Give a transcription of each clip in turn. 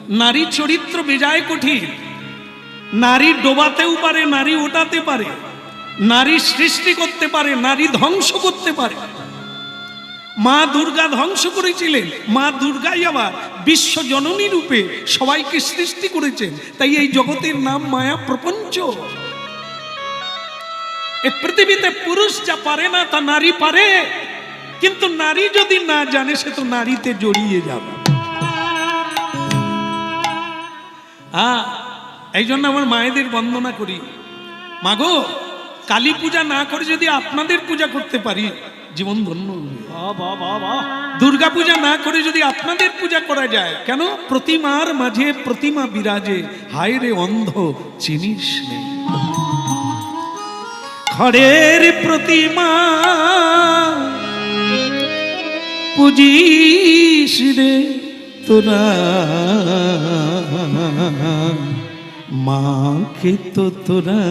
নারী চরিত্র বেজায় কঠিন। নারী ডোবাতেও পারে, নারী ওঠাতে পারে, নারী সৃষ্টি করতে পারে, নারী ধ্বংস করতে পারে। মা দুর্গা ধ্বংস করেছিলেন, মা দুর্গাই আবার বিশ্ব জননী রূপে সবাইকে সৃষ্টি করেছেন। তাই এই জগতের নাম মায়া প্রপঞ্চ। এই পৃথিবীতে পুরুষ যা পারে না তা নারী পারে, কিন্তু নারী যদি না জানে সে তো নারীতে জড়িয়ে যাবে। এই জন্য আমার মায়েদের বন্দনা করি, মাগো কালী পূজা না করে যদি আপনাদের পূজা করতে পারি জীবন ধন্য। দুর্গা পূজা না করে যদি আপনাদের পূজা করা যায়, কেন? প্রতিমার মাঝে প্রতিমা বিরাজে, হায় রে অন্ধ চিনিস নে। খড়ের প্রতিমা পুজিস রে তোরা, মাকে তো তোরা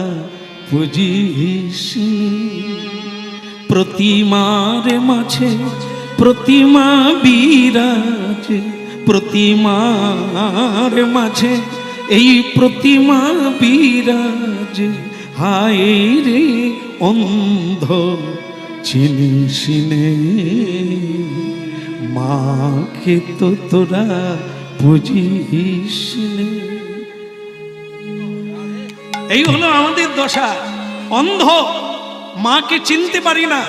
পুজিস। প্রতিমার মাঝে প্রতিমা বিরাজে, প্রতিমার মাঝে এই প্রতিমা বিরাজে, হায় রে অন্ধ চিনিস নে, মাকে তো তোরা বুঝিস নে। এই হলো আমাদের দশা। অন্ধ, মাকে চিনতে পারি না,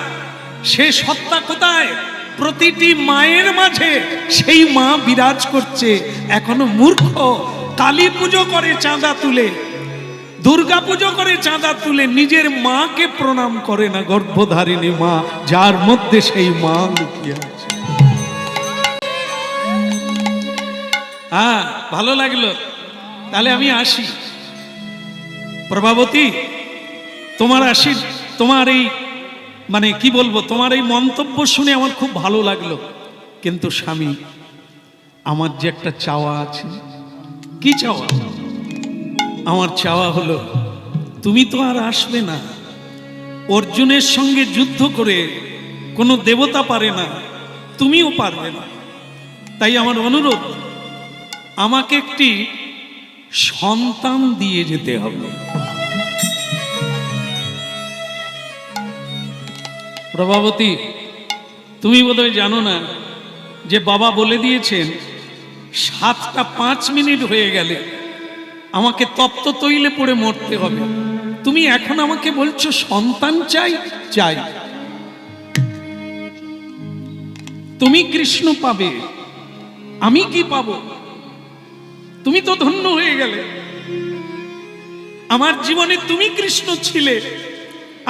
সে সত্তা কোথায়? প্রতিটি মায়ের মাঝে সেই মা বিরাজ করছে। এখনো মূর্খ কালী পুজো করে চাঁদা তুলে, দুর্গা পুজো করে চাঁদা তুলে, নিজের মাকে প্রণাম করে না, গর্ভধারিণী মা যার মধ্যে সেই মা লুকিয়ে আছে। ভালো লাগলো, তাহলে আমি আসি। প্রভাবতী, তোমার এই মানে কি বলবো, তোমার এই মন্তব্য শুনে আমার খুব ভালো লাগলো। কিন্তু স্বামী, আমার যে একটা চাওয়া আছে। কি চাওয়া? আমার চাওয়া হলো, তুমি তো আর আসবে না। অর্জুনের সঙ্গে যুদ্ধ করে কোনো দেবতা পারে না, তুমিও পারবে না। তাই আমার অনুরোধ, আমাকে একটি সন্তান দিয়ে যেতে হবে। প্রভাবতী, তুমি বোধহয় জানো না যে বাবা বলে দিয়েছেন 7:05 হয়ে গেলে আমাকে তপ্ত তৈলে পড়ে মরতে হবে। তুমি এখন আমাকে বলছো সন্তান চাই চাই। তুমি কৃষ্ণ পাবে, আমি কি পাবো? তুমি তো ধন্য হয়ে গেলে। আমার জীবনে তুমি কৃষ্ণ ছিলে,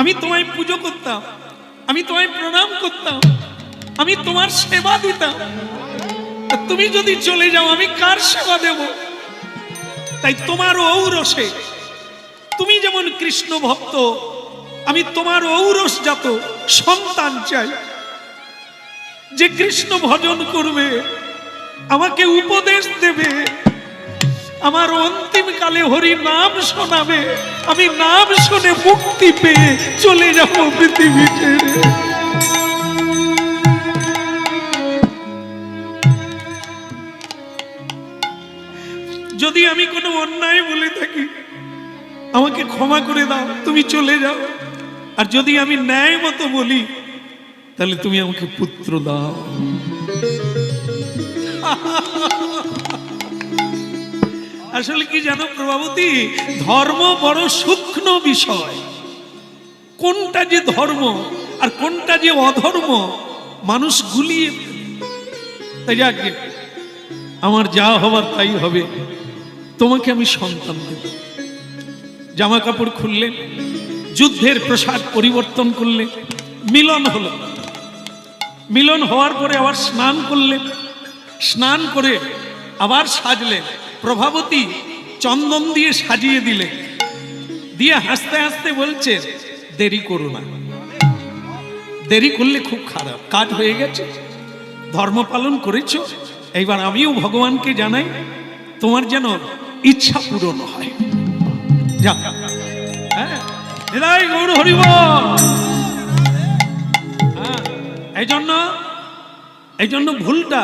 আমি তোমায় পুজো করতাম, আমি তোমায় প্রণাম করতাম, আমি তোমার সেবা দিতাম। তুমি যদি চলে যাও আমি কার সেবা দেব? তাই তোমার ঔরসে, তুমি যেমন কৃষ্ণ ভক্ত, আমি তোমার ঔরসজাত সন্তান চাই, যে কৃষ্ণ ভজন করবে, আমাকে উপদেশ দেবে, আমার অন্তিম কালে হরি নাম শোনাবে, আমি নাম শুনে মুক্তি পেয়ে চলে যাব পৃথিবী ছেড়ে। যদি আমি কোনো অন্যায় বলে থাকি আমাকে ক্ষমা করে দাও, তুমি চলে যাও। আর যদি আমি ন্যায় মতো বলি তাহলে তুমি আমাকে পুত্র দাও। আসলে কি জানো প্রভাবতী, ধর্ম বড় সূক্ষ্ম বিষয়। কোনটা যে ধর্ম আর কোনটা যে অধর্ম মানুষ গুলিয়ে। তাই যাক, আমার যা হবার তাই হবে। তোমাকে আমি সন্তান দেব। জামা কাপড় খুললে, যুদ্ধের পোশাক পরিবর্তন করলে, মিলন হলো। মিলন হওয়ার পরে আবার স্নান করলে, স্নান করে আবার সাজলে। প্রভাবতী চন্দন দিয়ে সাজিয়ে দিলে, দিয়ে হাসতে হাসতে বলছে দেরি করো না, দেরি করলে খুব খারাপ। কাজ হয়ে গেছে, ধর্ম পালন করেছ, এইবার আমিও ভগবানকে জানাই তোমার যেন ইচ্ছা পূরণ হয়। যা, হ্যাঁ, গৌর হরিব। এই জন্য ভুলটা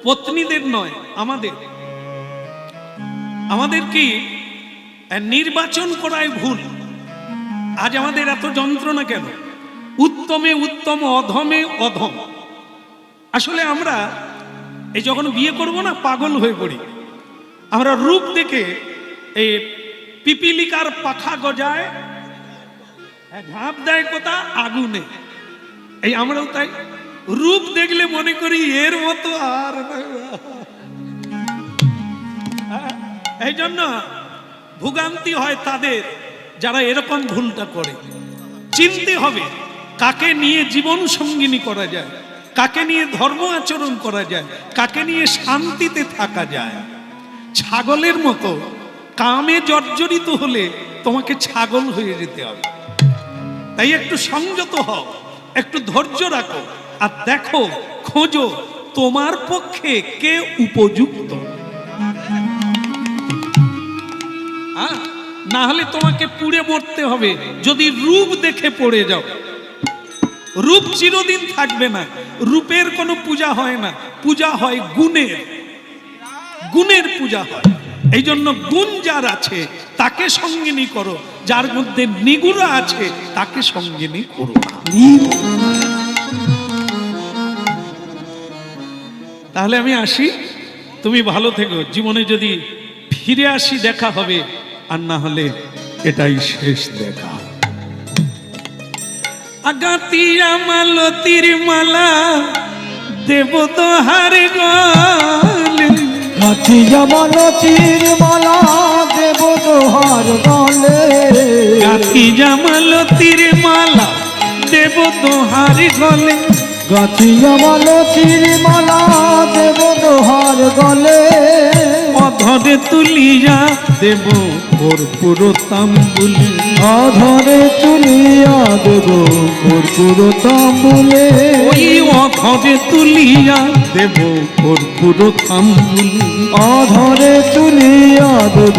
পত্নীদের নয়, আমাদের। আমাদের কি নির্বাচন করায় ভুল? আজ আমাদের এত যন্ত্রণা কেন? উত্তমে উত্তম, অধমে অধম। আসলে আমরা এই যখন বিয়ে করব না, পাগল হয়ে পড়ি। আমরা রূপ দেখে এই পিপিলিকার পাখা গজায়, ঝাঁপ দেয় কোথা? আগুনে। এই আমরাও তাই রূপ দেখলে মনে করি এর মতো আর এই জন্য ভোগান্তি হয় তাদের যারা এরকম ভুলটা করে। চিনতে হবে কাকে নিয়ে জীবন সঙ্গিনী করা যায়, কাকে নিয়ে ধর্ম আচরণ করা যায়, কাকে নিয়ে শান্তিতে থাকা যায়। ছাগলের মতো কামে জর্জরিত হলে তোমাকে ছাগল হয়ে যেতে হবে। তাই একটু সংযত হও, একটু ধৈর্য রাখো, আর দেখো, খোঁজো তোমার পক্ষে কে উপযুক্ত। না হলে তোমাকে পুড়ে মরতে হবে যদি রূপ দেখে পড়ে যাও। রূপ চিরদিন থাকবে না। রূপের কোনো পূজা হয় না, পূজা হয় গুণের। গুণের পূজা হয়। এই জন্য গুণ যার আছে তাকে সঙ্গিনী করো, যার মধ্যে নিগুড়া আছে তাকে সঙ্গিনী করো। তাহলে আমি আসি, তুমি ভালো থেকো। জীবনে যদি ফিরে আসি দেখা হবে, আর না হলে এটাই শেষ দেখা। আগাতিয়া মালতীর মালা দেব তোহার গলে, গাতিয়া মালতীর মালা দেব তোহার গলে, গাতিয়া মালতীর মালা দেব তোহার গলে, গাতিয়া মালতীর মালা দেব তোহার গলে, অধরে তুলিয়া দেব কর্পূর তাম্বুলে, অধরে তুলিয়া দেব কর্পূর তাম্বুলে, ওই অধরে তুলিয়া দেব কর্পূর তাম্বুলে, অধরে তুলিয়া দেব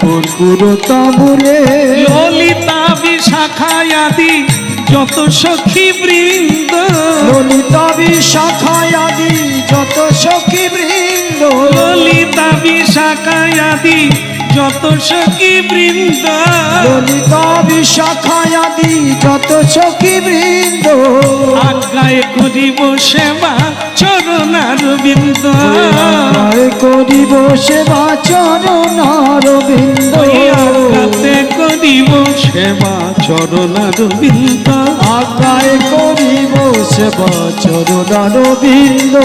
কর্পূর তাম্বুলে, ললিতা বিশাখায়াদি যত সখী বৃন্দ, ললিতা বিশাখায়াদি যত সখী বৃন্দ, ললিতা বিশাখায়াদি যত সখী বৃন্দ, ললিতা বিশাখায়াদি যত সখী বৃন্দ, আজ্ঞায় করিব সেবা চরণার বিন্দ, আজ্ঞায় করিব সেবা চরণার বিন্দ, আজ্ঞাতে করিব সেবা চরণার বিন্দ, আজ্ঞায় করিব সেবা চরণার বিন্দ।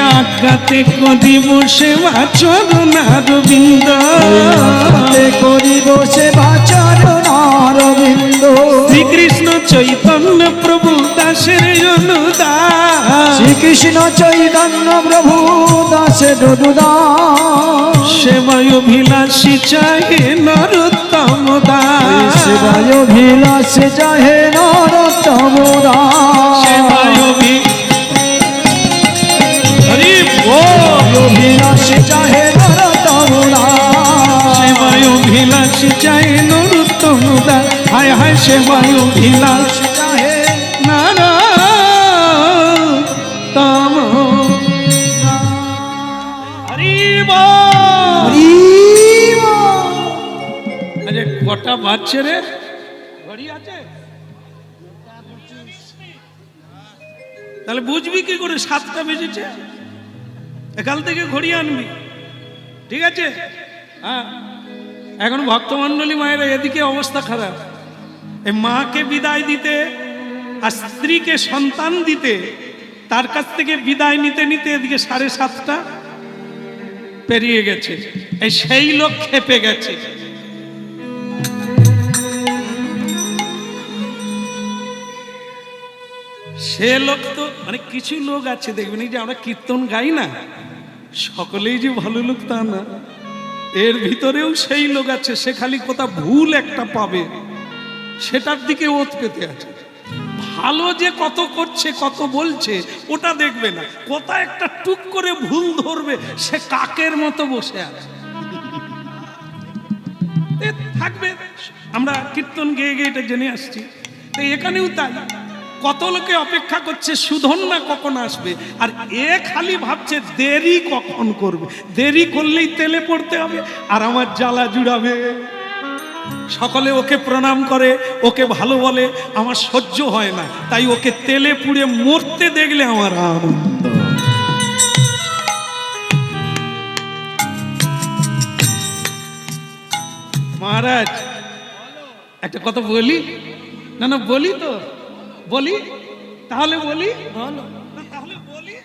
আজ্ঞাতে করিব সেবা চরণার বিন্দ, আজ্ঞাতে করিব সেবা চরণার বিন্দ। শ্রীকৃষ্ণ চৈতন্য প্রভু দাসের অনুদান, শ্রীকৃষ্ণ চৈতন্য প্রভু দাসের অনুদান, সেবায় অভিলাষী চাহে নরোত্তম দাস, সেবায় অভিলাষ চাহে নরোত্তম দাস, সেবায় অভিলাষ চাহে নরোত্তম দাস, সেবায় অভিলাষী চাহে নরোত্তম দাস, হায় হায় সেবায় অভিলাষ চাহে নরোত্তম। হরি বল। আরে কটা বাজছে রে? ঘড়ি আছে? তাহলে বুঝবি কি করে 7টা বেজেছে? একাল থেকে ঘড়ি আনবি, ঠিক আছে? হ্যাঁ, এখন ভক্তমণ্ডলী মায়েরা এদিকে অবস্থা খারাপ। এই মাকে বিদায় দিতে আর স্ত্রীকে সন্তান দিতে, তার কাছ থেকে বিদায় নিতে নিতে এদিকে 7:30 পেরিয়ে গেছে। এই সেই লোক খেপে গেছে। সে লোক তো মানে কিছু লোক আছে দেখবেন, এই যে আমরা কীর্তন গাই না, সকলেই যে ভালো লোক তা না। এর ভিতরেও সেই লোক আছে, সে খালি কোথা ভুল একটা পাবে সেটার দিকে ওত পেতে আছে। ভালো যে কত করছে, কত বলছে ওটা দেখবে না, কোথা একটা টুক করে ভুল ধরবে, সে কাকের মতো বসে আছে। এ থাকবে, আমরা কীর্তন গেয়ে গেয়ে এটা জেনে আসছি। তো এখানেও তাই, কত লোকে অপেক্ষা করছে সুধন্যা কখন আসবে, আর এ খালি ভাবছে দেরি কখন করবে, দেরি করলেই তেলে পড়তে হবে আর আমার জ্বালা জুড়াবে। সকলে ওকে প্রণাম করে, ওকে ভালো বলে, আমার সহ্য হয় না, তাই ওকে তেলে পুড়ে মরতে দেখলে আমার আনন্দ। মহারাজ একটা কথা বলি, না না বলি তো, বলি তাহলে বলি, তাহলে বলি,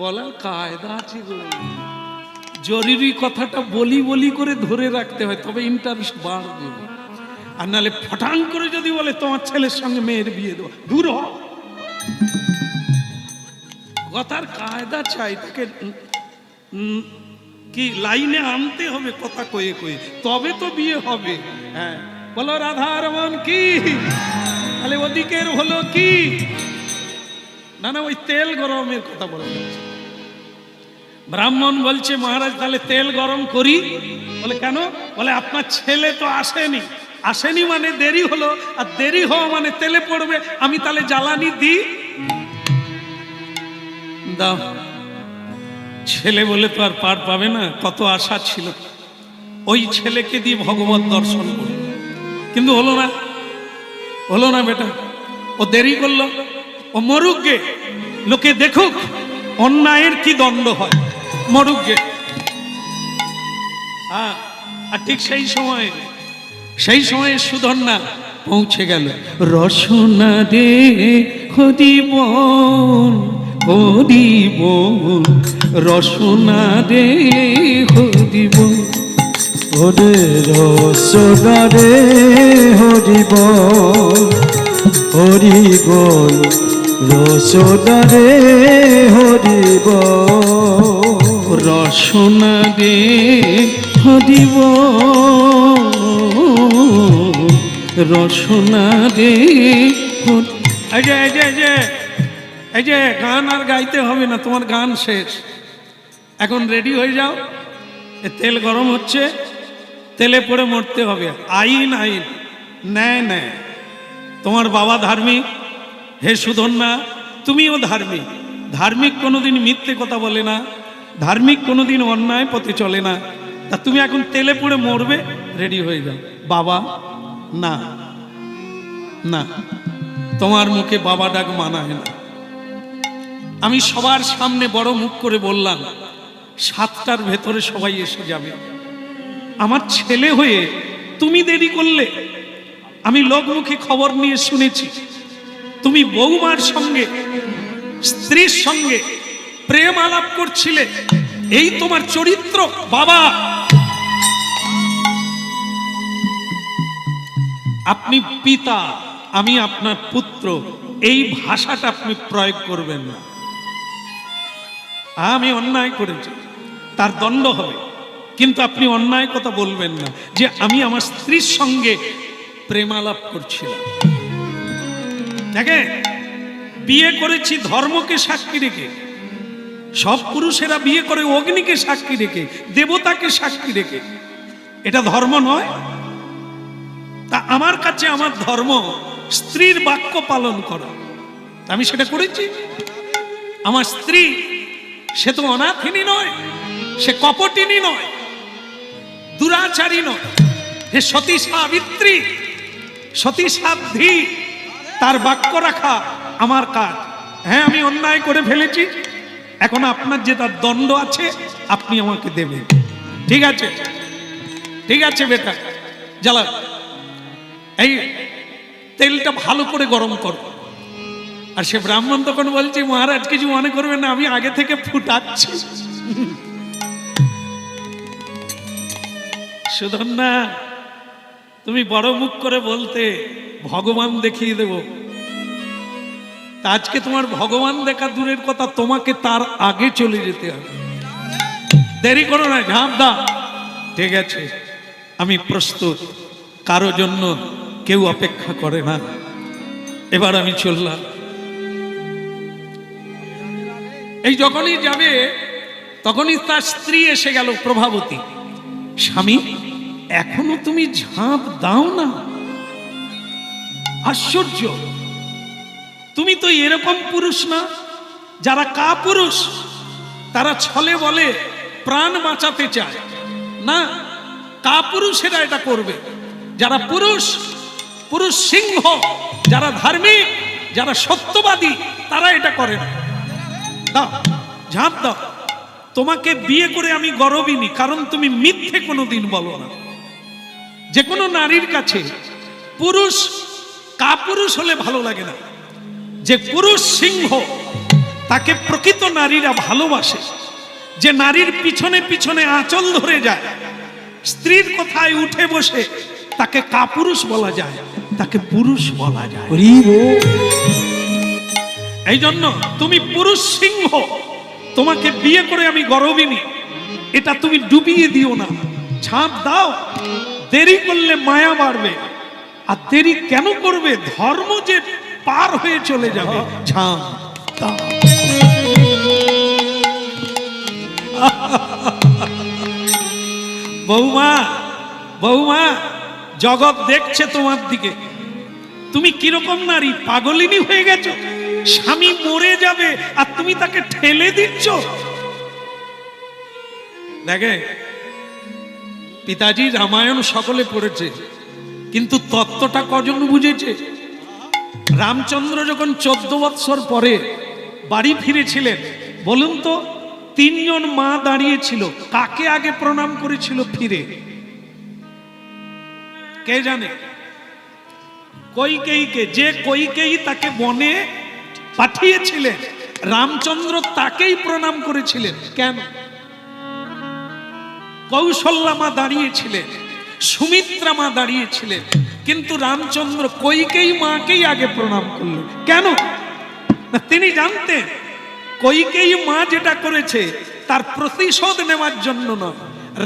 বলার কায়দা আছে গো। জরুরি কথাটা বলি বলি করে ধরে রাখতে হয়, তবে ইন্টারেস্ট বাড়বে। আর নাহলে ফটাং করে যদি বলে তোমার ছেলের সঙ্গে মেয়ের বিয়ে দেবো, দূর হ। কথার কায়দা চাই, তাকে কি লাইনে আনতে হবে কথা কয়ে কয়ে, তবে তো বিয়ে হবে। হ্যাঁ বলো রাধারমন কি, তাহলে ওদিকের হলো কি না, না ওই তেল গরমের কথা বলা যাচ্ছে। ব্রাহ্মণ বলছে মহারাজ তাহলে তেল গরম করি, বলে কেন, বলে আপনার ছেলে তো আসেনি, আসেনি মানে দেরি হলো, আর দেরি হওয়া মানে তেলে পড়বে, আমি তাহলে জ্বালানি দিই, দাও। ছেলে বলে তো আর পার পাবে না, কত আশা ছিল ওই ছেলেকে দিয়ে ভগবত দর্শন করল, কিন্তু হলো না, হলো না বেটা, ও দেরি করলো, ও মরুক গে, লোকে দেখুক অন্যায়ের কি দণ্ড হয়, মরুক গে। আর ঠিক সেই সময়ে সুধন্যা পৌঁছে গেল। রসনা রে হরিবন, হরিবন, রসনা রে হরিবন, ওরে রসনা রে হরিবল, হরিবল, রসনা রে হরিবল, রসনা রে হরিবন, রসনা রে। এই যে গান আর গাইতে হবে না, তোমার গান শেষ, এখন রেডি হয়ে যাও, তেল গরম হচ্ছে, তেলে পড়ে মরতে হবে। আইন আইন, ন্যায় ন্যায়। তোমার বাবা ধার্মিক, হে সুধন্যা তুমিও ধার্মিক, ধার্মিক কোনোদিন মিথ্যে কথা বলে না, ধার্মিক কোনোদিন অন্যায় পথে চলে না, তা তুমি এখন তেলে পড়ে মরবে, রেডি হয়ে যাও। বাবা না, না তোমার মুখে বাবা ডাক মানায় না। আমি সবার সামনে বড় মুখ করে বললাম 7টার ভেতরে সবাই এসে যাবে, আমার ছেলে হয়ে তুমি দেরি করলে। আমি লোকমুখে খবর নিয়ে শুনেছি তুমি বৌমার সঙ্গে, স্ত্রীর সঙ্গে প্রেম আলাপ করছিলে, এই তোমার চরিত্র। বাবা আপনি পিতা, আমি আপনার পুত্র, এই ভাষাটা আপনি প্রয়োগ করবেন না। আমি অন্যায় করেছি, তার দণ্ড হবে, কিন্তু আপনি অন্যায় কথা বলবেন না যে আমি আমার স্ত্রীর সঙ্গে প্রেমালাপ করছিলাম। দেখে বিয়ে করেছি ধর্মকে সাক্ষী রেখে, সব পুরুষেরা বিয়ে করে অগ্নিকে সাক্ষী রেখে, দেবতাকে সাক্ষী রেখে, এটা ধর্ম নয়। তা আমার কাছে আমার ধর্ম স্ত্রীর বাক্য পালন করা, আমি সেটা করেছি। আমার স্ত্রী সে তো অনাথিনী নয়, সে কপটিনী নয়, দুরাচারী নয়, হে সতী সাবিত্রী, সতী সাধ্বী, তার বাক্য রাখা আমার কাজ। হ্যাঁ আমি অন্যায় করে ফেলেছি, এখন আপনার যে তার দণ্ড আছে আপনি আমাকে দেবেন। ঠিক আছে, ঠিক আছে বেটা, জ্বালা এই তেলটা ভালো করে গরম করো। আর সে ব্রাহ্মণ তখন বলছে মহারাজ কিছু মনে করবেন না, আমি আগে থেকে ফুটাচ্ছি। সুধন্যা তুমি বড় মুখ করে বলতে ভগবান দেখিয়ে দেব, আজকে তোমার ভগবান দেখা দূরের কথা, তোমাকে তার আগে চলে যেতে হবে। দেরি করো না, ঝাঁপ দাও। ঠিক আছে আমি প্রস্তুত, কারো জন্য কেউ অপেক্ষা করে না। এবার আমি চললাম। এই যখনই যাবে তখনই তার স্ত্রী এসে গেল প্রভাবতী। স্বামী এখনো তুমি ঝাঁপ দাও না? আশ্চর্য, তুমি তো এরকম পুরুষ না। যারা কাপুরুষ তারা ছলে বলে প্রাণ বাঁচাতে চায় না, কাপুরুষেরা এটা করবে। যারা পুরুষ, পুরুষ সিংহ, যারা ধার্মিক, যারা সত্যবাদী, তারা এটা করে না। দাও, ঝাঁপ দাও। তোমাকে বিয়ে করে আমি গর্বিনী, কারণ তুমি মিথ্যে কোনোদিন বলো না। যে কোনো নারীর কাছে পুরুষ কাপুরুষ হলে ভালো লাগে না। যে পুরুষ সিংহ তাকে প্রকৃত নারীরা ভালোবাসে। যে নারীর পিছনে পিছনে আঁচল ধরে যায়, স্ত্রীর কথায় উঠে বসে, তাকে কাপুরুষ বলা যায়, তাকে পুরুষ বলা যায়। এই জন্য তুমি পুরুষ সিংহ, তোমাকে বিয়ে করে আমি গর্বিনী, এটা তুমি ডুবিয়ে দিও না। ঝাঁপ দাও। দেরি করলে মায়া বাড়বে। আর দেরি কেন করবে? ধর্ম যে পার হয়ে চলে যাবে। ঝাঁপ দাও। বৌমা, বৌমা, জগৎ দেখছে তোমার দিকে। তুমি কিরকম নারী, পাগলিনী হয়ে গেছো। স্বামী মরে যাবে আর তুমি তাকে ঠেলে দিচ্ছ। দেখে, পিতাজি রামায়ণ সকলে পড়েছে, কিন্তু তত্ত্বটা কজন বুঝেছে? রামচন্দ্র যখন 14 বৎসর পরে বাড়ি ফিরেছিলেন, বলুন তো, 3 জন মা দাঁড়িয়েছিল, কাকে আগে প্রণাম করেছিল ফিরে? কে জানে? কইকেয়ীকে। যে কইকেয়ী তাকে বনে পাঠিয়েছিলেন, রামচন্দ্র তাকেই প্রণাম করেছিলেন। কেন? কৌশল্যা মা দাঁড়িয়েছিলেন, সুমিত্রা মা দাঁড়িয়েছিলেন, কিন্তু রামচন্দ্র কইকেয়ী মাকেই আগে প্রণাম করলেন। কেন? না, তিনি জানতেন কইকেয়ী মা যেটা করেছে তার প্রতিশোধ নেওয়ার জন্য নয়,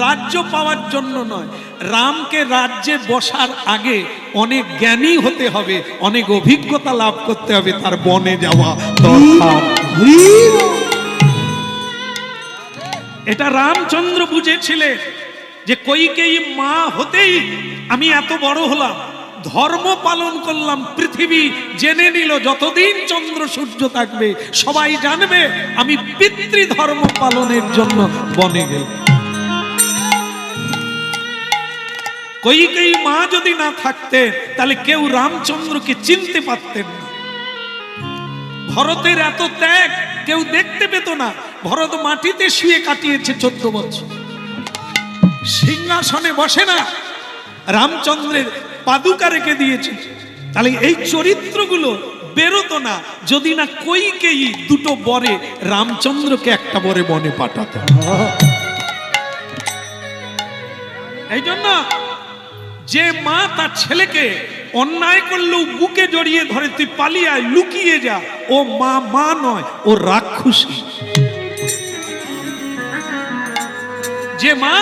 রাজ্য পাওয়ার জন্য নয়। রামকে রাজ্যে বসার আগে অনেক জ্ঞানী হতে হবে, অনেক অভিজ্ঞতা লাভ করতে হবে, তার বনে যাওয়া দরকার। এটা রামচন্দ্র বুঝেছিলেন যে কইকেয়ী মা হতেই আমি এত বড় হলাম, ধর্ম পালন করলাম, পৃথিবী জেনে নিল যতদিন চন্দ্র সূর্য থাকবে সবাই জানবে আমি পিতৃধর্ম পালনের জন্য বনে গেলাম। কইকেয়ী মা যদি না থাকতেন তাহলে কেউ রামচন্দ্রকে চিনতে পারতেন না। ভরতের এত ত্যাগ কেউ দেখতে পেত না। ভরত মাটিতে শুয়ে কাটিয়েছে 14 বছর, সিংহাসনে বসে না, রামচন্দ্রের পাদুকা রেখে দিয়েছে। তাহলে এই চরিত্রগুলো বেরোতো না যদি না কইকেয়ী দুটো বরে রামচন্দ্রকে একটা বরে বনে পাঠাতো। এই জন্য যে মা তার ছেলেকে অন্যায় করলেও বুকে জড়িয়ে ধরে, তুই পালিয়ে আয়, লুকিয়ে যা, ও মা মা নয়, ও রাক্ষসী। যে মা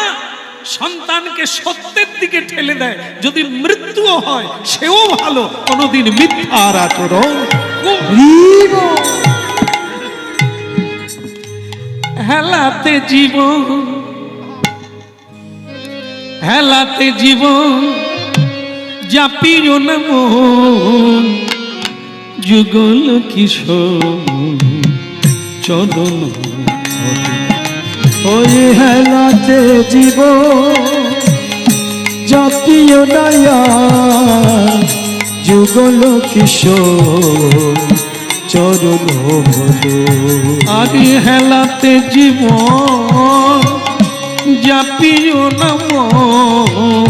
সন্তানকে সত্যের দিকে ঠেলে দেয়, যদি মৃত্যুও হয় সেও ভালো, কোনোদিন মিথ্যার আচরণ। হেলাতে জীবন, হেলাতে জীবন জাপিও না মন, যুগল কিশোর চরণ। ওই হেলাতে জীবন জাপিও না যুগল কিশোর চরণ ভজ। আরে হেলাতে জীবন জাপিও না মন,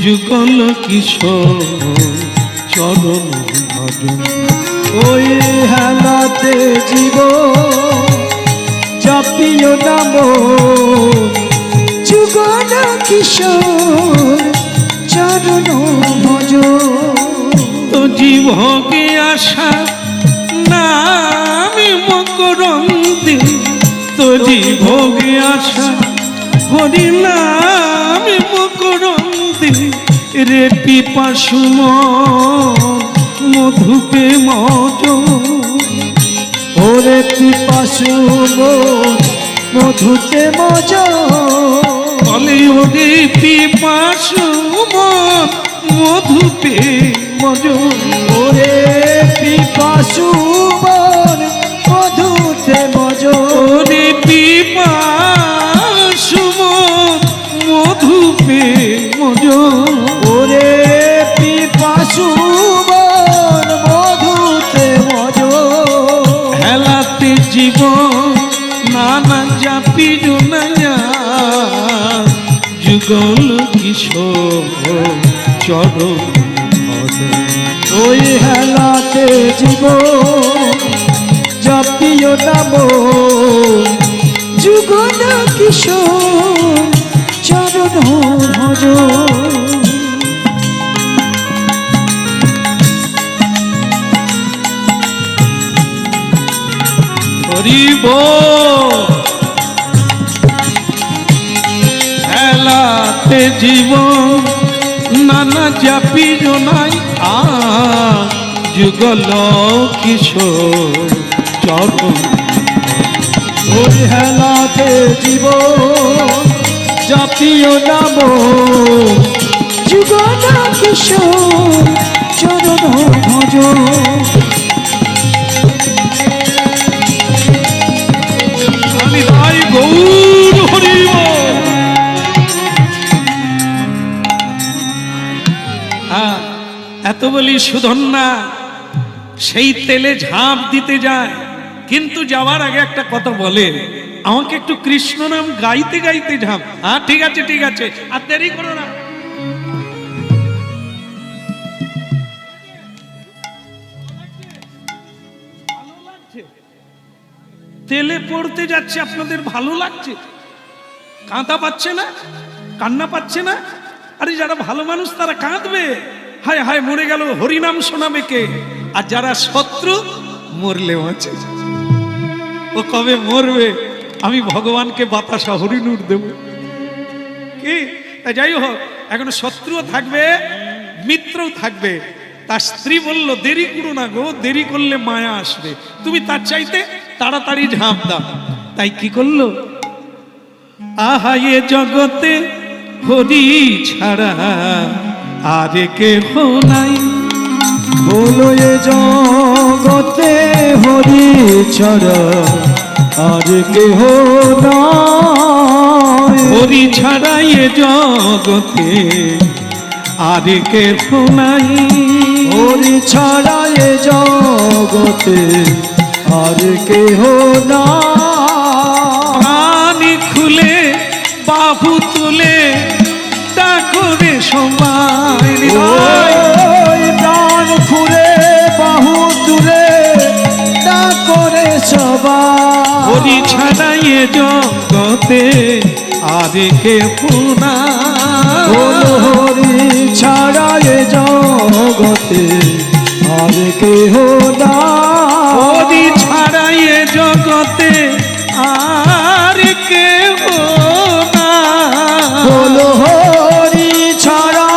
যুগল কিশোর চরণ ভজন। ওই হেলাতে জীবন জাপিও না যুগল কিশোর চরণ ভজ। তো জীবকে আশা নামি মকরন্দে, তো জীবকে আশা হরি নামি মকরন্দে, রে পিপাসু মধুপে মজ। ওরে পিপাসু মধুতে মজ। বলে ওরে পিপাসু মন মধুপে মজন, ওরে পিপাসু মন মধুতে মজন, ওরে পিপাসু মন মধুপে মজন, ওরে পিপাসু মন মধুতে মজন, হেলাতে জীবন নানা জাপি জোনায়া যুগল কিশোর চরণ ওই হেলাতে জীবন জপিও নাম যুগল কিশোর চরণ ভজ। হরিব হেলাতে জীবন নানা জাপি জোনাই যুগল কিশোর চরণ, ওই হেলাতে জীবন জপিও নাম যুগল কিশোর চরণ ভজ। আমি ভাই গৌর হরিব। এত বলি সুধন্যা সেই তেলে ঝাঁপ দিতে যায়, কিন্তু যাওয়ার আগে একটা কথা বলে, আমাকে একটু কৃষ্ণ নাম গাইতে গাইতে ঝাঁপ। হ্যাঁ ঠিক আছে ঠিক আছে, আর দেরি করো না। তেলে পড়তে যাচ্ছে, আপনাদের ভালো লাগছে? কাঁদা পাচ্ছে না, কান্না পাচ্ছে না? আরে যারা ভালো মানুষ তারা কাঁদবে, হায় হায় মরে গেল, হরিনাম শোনাবে কে? আর যারা শত্রু মরলেও আছে, ও কবে মরবে আমি ভগবানকে বাতাসা হরিনুর দেব কি? তাই যাই হোক, এখন শত্রুও থাকবে মিত্রও থাকবে। তার স্ত্রী বলল দেরি করো না গো, দেরি করলে মায়া আসবে, তুমি তার চাইতে তাড়াতাড়ি ঝাঁপ দাও। তাই কি করলো? আহা এ জগতে হরি ছাড়া আর কেহ নাই, বলো এ জগতে হরি ছাড়া আর কেহ নাই, হরি ছাড়া এ জগতে আর কেহ নাই, হরি ছাড়া এ জগতে আর কেহ নাই, প্রাণ খুলে বাহু তুলে ডাকরে সবাই, ওই প্রাণ খুলে বাহু তুলে ডাকরে সবাই, হরি ছাড়া এ জগতে আর কেহ নাই, হরি ছাড়া এ জগতে আর কেহ নাই, হরি ছাড়া এ জগতে আর কেহ নাই, বলো হরি ছাড়া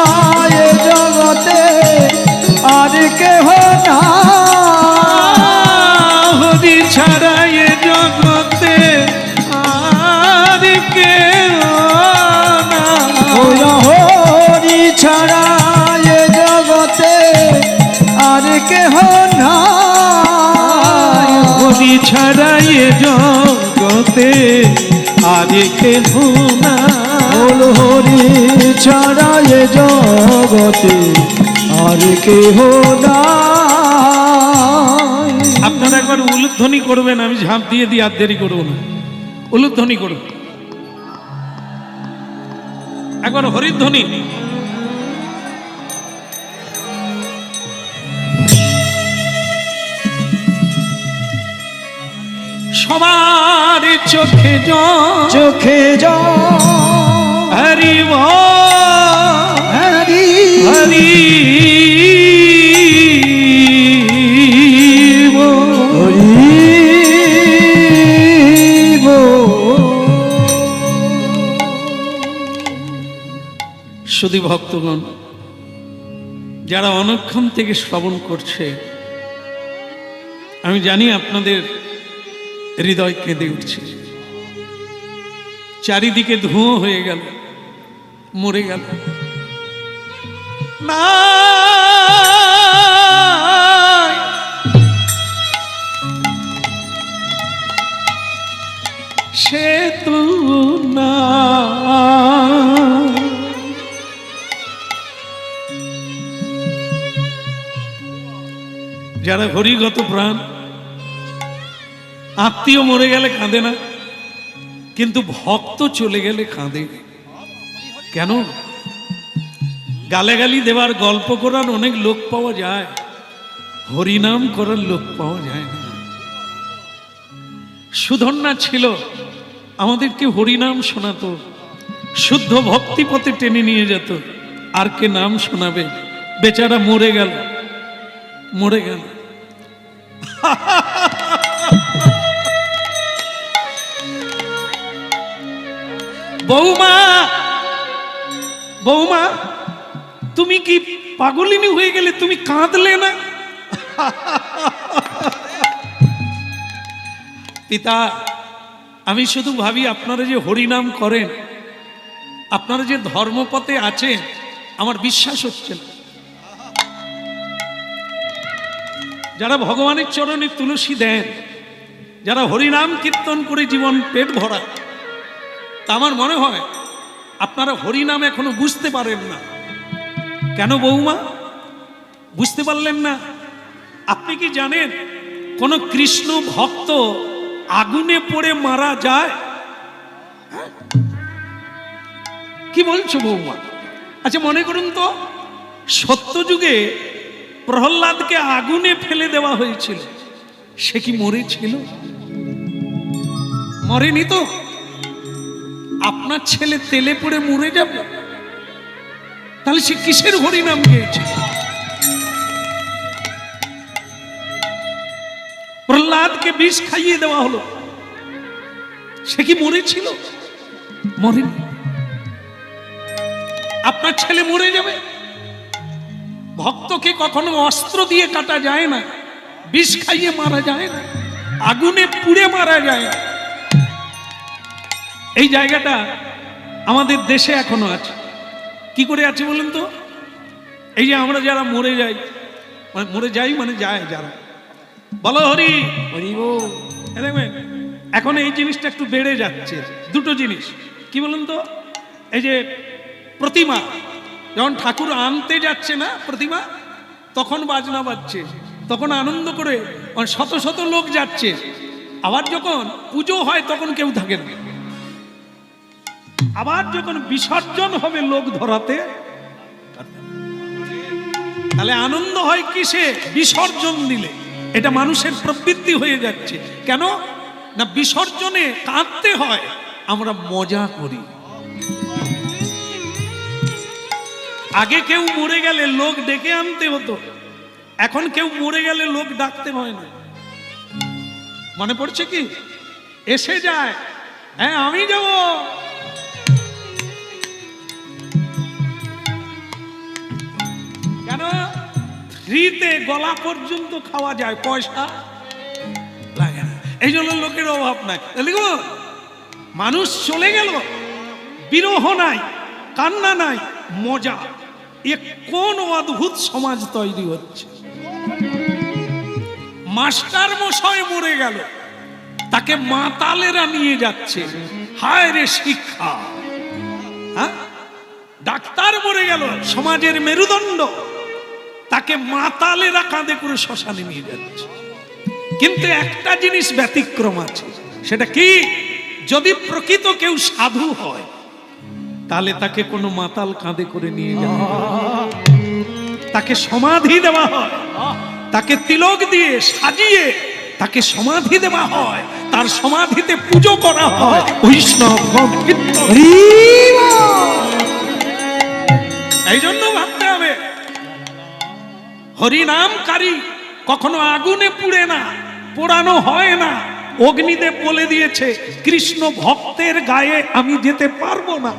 এ জগতে আর কেহ নাই, হরি ছাড়া এ জগতে আর কেহ নাই, হরি ছাড়া এ জগতে আর কেহ নাই, হরি ছাড়া এ জগতে আর কেহ নাই, বলো হরি ছাড়া এ জগতে আর কেহ নাই। আপনারা একবার উলুধ্বনি করবেন, আমি ঝাঁপ দিয়ে দিই, আর দেরি করবো না। উলুধ্বনি করুন একবার, হরিধ্বনি। সবার চোখে জল, চোখে জল হরি হরি হরি শুধু ভক্তগণ যারা অনেকক্ষণ থেকে শ্রবণ করছে, আমি জানি আপনাদের হৃদয় কেঁদে উঠছে, চারিদিকে ধুঁয়ো হয়ে গেল। মরে গেল না, সে তো না। যারা হরিগত প্রাণ, আত্মীয় মরে গেলে কাঁদে না, কিন্তু ভক্ত চলে গেলে কাঁদে। কেন? গালাগালি দেওয়ার, গল্প করার অনেক লোক পাওয়া যায়, হরিনাম করার লোক পাওয়া যায় না। সুধন্যা ছিল, আমাদেরকে হরিনাম শোনাতো, শুদ্ধ ভক্তি পথে টেনে নিয়ে যেত। আর কে নাম শোনাবে? বেচারা মরে গেল, মরে গেল। বৌমা, বৌমা, তুমি কি পাগলিনী হয়ে গেলে? তুমি কাঁদলে না? পিতা, আমি শুধু ভাবি আপনারা যে হরিনাম করেন, আপনারা যে ধর্মপথে আছেন, আমার বিশ্বাস হচ্ছে না। যারা ভগবানের চরণে তুলসী দেন, যারা হরিনাম কীর্তন করে জীবন পেট ভরা, তা আমার মনে হয় আপনারা হরিনাম এখনো বুঝতে পারেন না। কেন বৌমা বুঝতে পারলেন না? আপনি কি জানেন কোন কৃষ্ণ ভক্ত আগুনে পড়ে মারা যায়? কি বলছো বৌমা? আচ্ছা মনে করুন তো, সত্যযুগে প্রহ্লাদকে আগুনে ফেলে দেওয়া হয়েছিল, সে কি মরেছিল? মরেনি তো। আপনার ছেলে তেলে পড়ে মরে যাবে, তাহলে সে কিসের হরিনাম গেয়েছে? প্রহ্লাদকে বিষ খাইয়ে দেওয়া হলো, সে কি মরেছিল? মরেনি। আপনার ছেলে মরে যাবে। ভক্তকে কখনো অস্ত্র দিয়ে কাটা যায় না, বিষ খাইয়ে মারা যায় না, আগুনে পুড়ে মারা যায় না। এই জায়গাটা আমাদের দেশে এখনো আছে। কি করে আছে বলুন তো? এই যে আমরা যারা মরে যাই, মরে যাই মানে যায় যারা, বলো হরি হরি বল। দেখবেন এখন এই জিনিসটা একটু বেড়ে যাচ্ছে। দুটো জিনিস কি বলুন তো? এই যে প্রতিমা, যখন ঠাকুর আনতে যাচ্ছে না প্রতিমা, তখন বাজনা বাজছে, তখন আনন্দ করে শত শত লোক যাচ্ছে। আবার যখন পুজো হয় তখন কেউ থাকে না। আবার যখন বিসর্জন হবে লোক ধরাতে, তাহলে আনন্দ হয় কিসে? বিসর্জন দিলে। এটা মানুষের প্রবৃত্তি হয়ে যাচ্ছে। কেন না? বিসর্জনে কাঁদতে হয়, আমরা মজা করি। আগে কেউ মরে গেলে লোক ডেকে আনতে হতো, এখন কেউ মরে গেলে লোক ডাকতে হয় না। মনে পড়ছে কি? এসে যায়, হ্যাঁ আমি যাব। কেন? ফ্রিতে গলা পর্যন্ত খাওয়া যায়, পয়সা লাগে না। এই জন্য লোকের অভাব নাই। মানুষ চলে গেল, বিরহ নাই, কান্না নাই, মজা। এ কোন অদ্ভুত সমাজ তৈরি হচ্ছে! মাস্টার মশাই মরে গেল, তাকে মাতালেরা নিয়ে যাচ্ছে। হায় রে শিক্ষা! হ্যাঁ, ডাক্তার মরে গেল, সমাজের মেরুদণ্ড, তাকে মাতালেরা কাঁধে করে শ্মশানে নিয়ে যাচ্ছে। কিন্তু একটা জিনিস ব্যতিক্রম আছে, সেটা কি? যদি প্রকৃত কেউ সাধু হয়, তাহলে তাকে কোনো মাতাল কাঁধে করে নিয়ে যাওয়া হয়, তাকে সমাধি দেওয়া হয়, তাকে তিলক দিয়ে সাজিয়ে তাকে সমাধি দেওয়া হয়, তার সমাধিতে পুজো করা হয়। বৈষ্ণব এই জন্য ভাবতে হবে, হরিনামকারী কখনো আগুনে পুড়ে না, পোড়ানো হয় না। অগ্নিদেব বলে দিয়েছে, কৃষ্ণ ভক্তের গায়ে আমি যেতে পারবো না।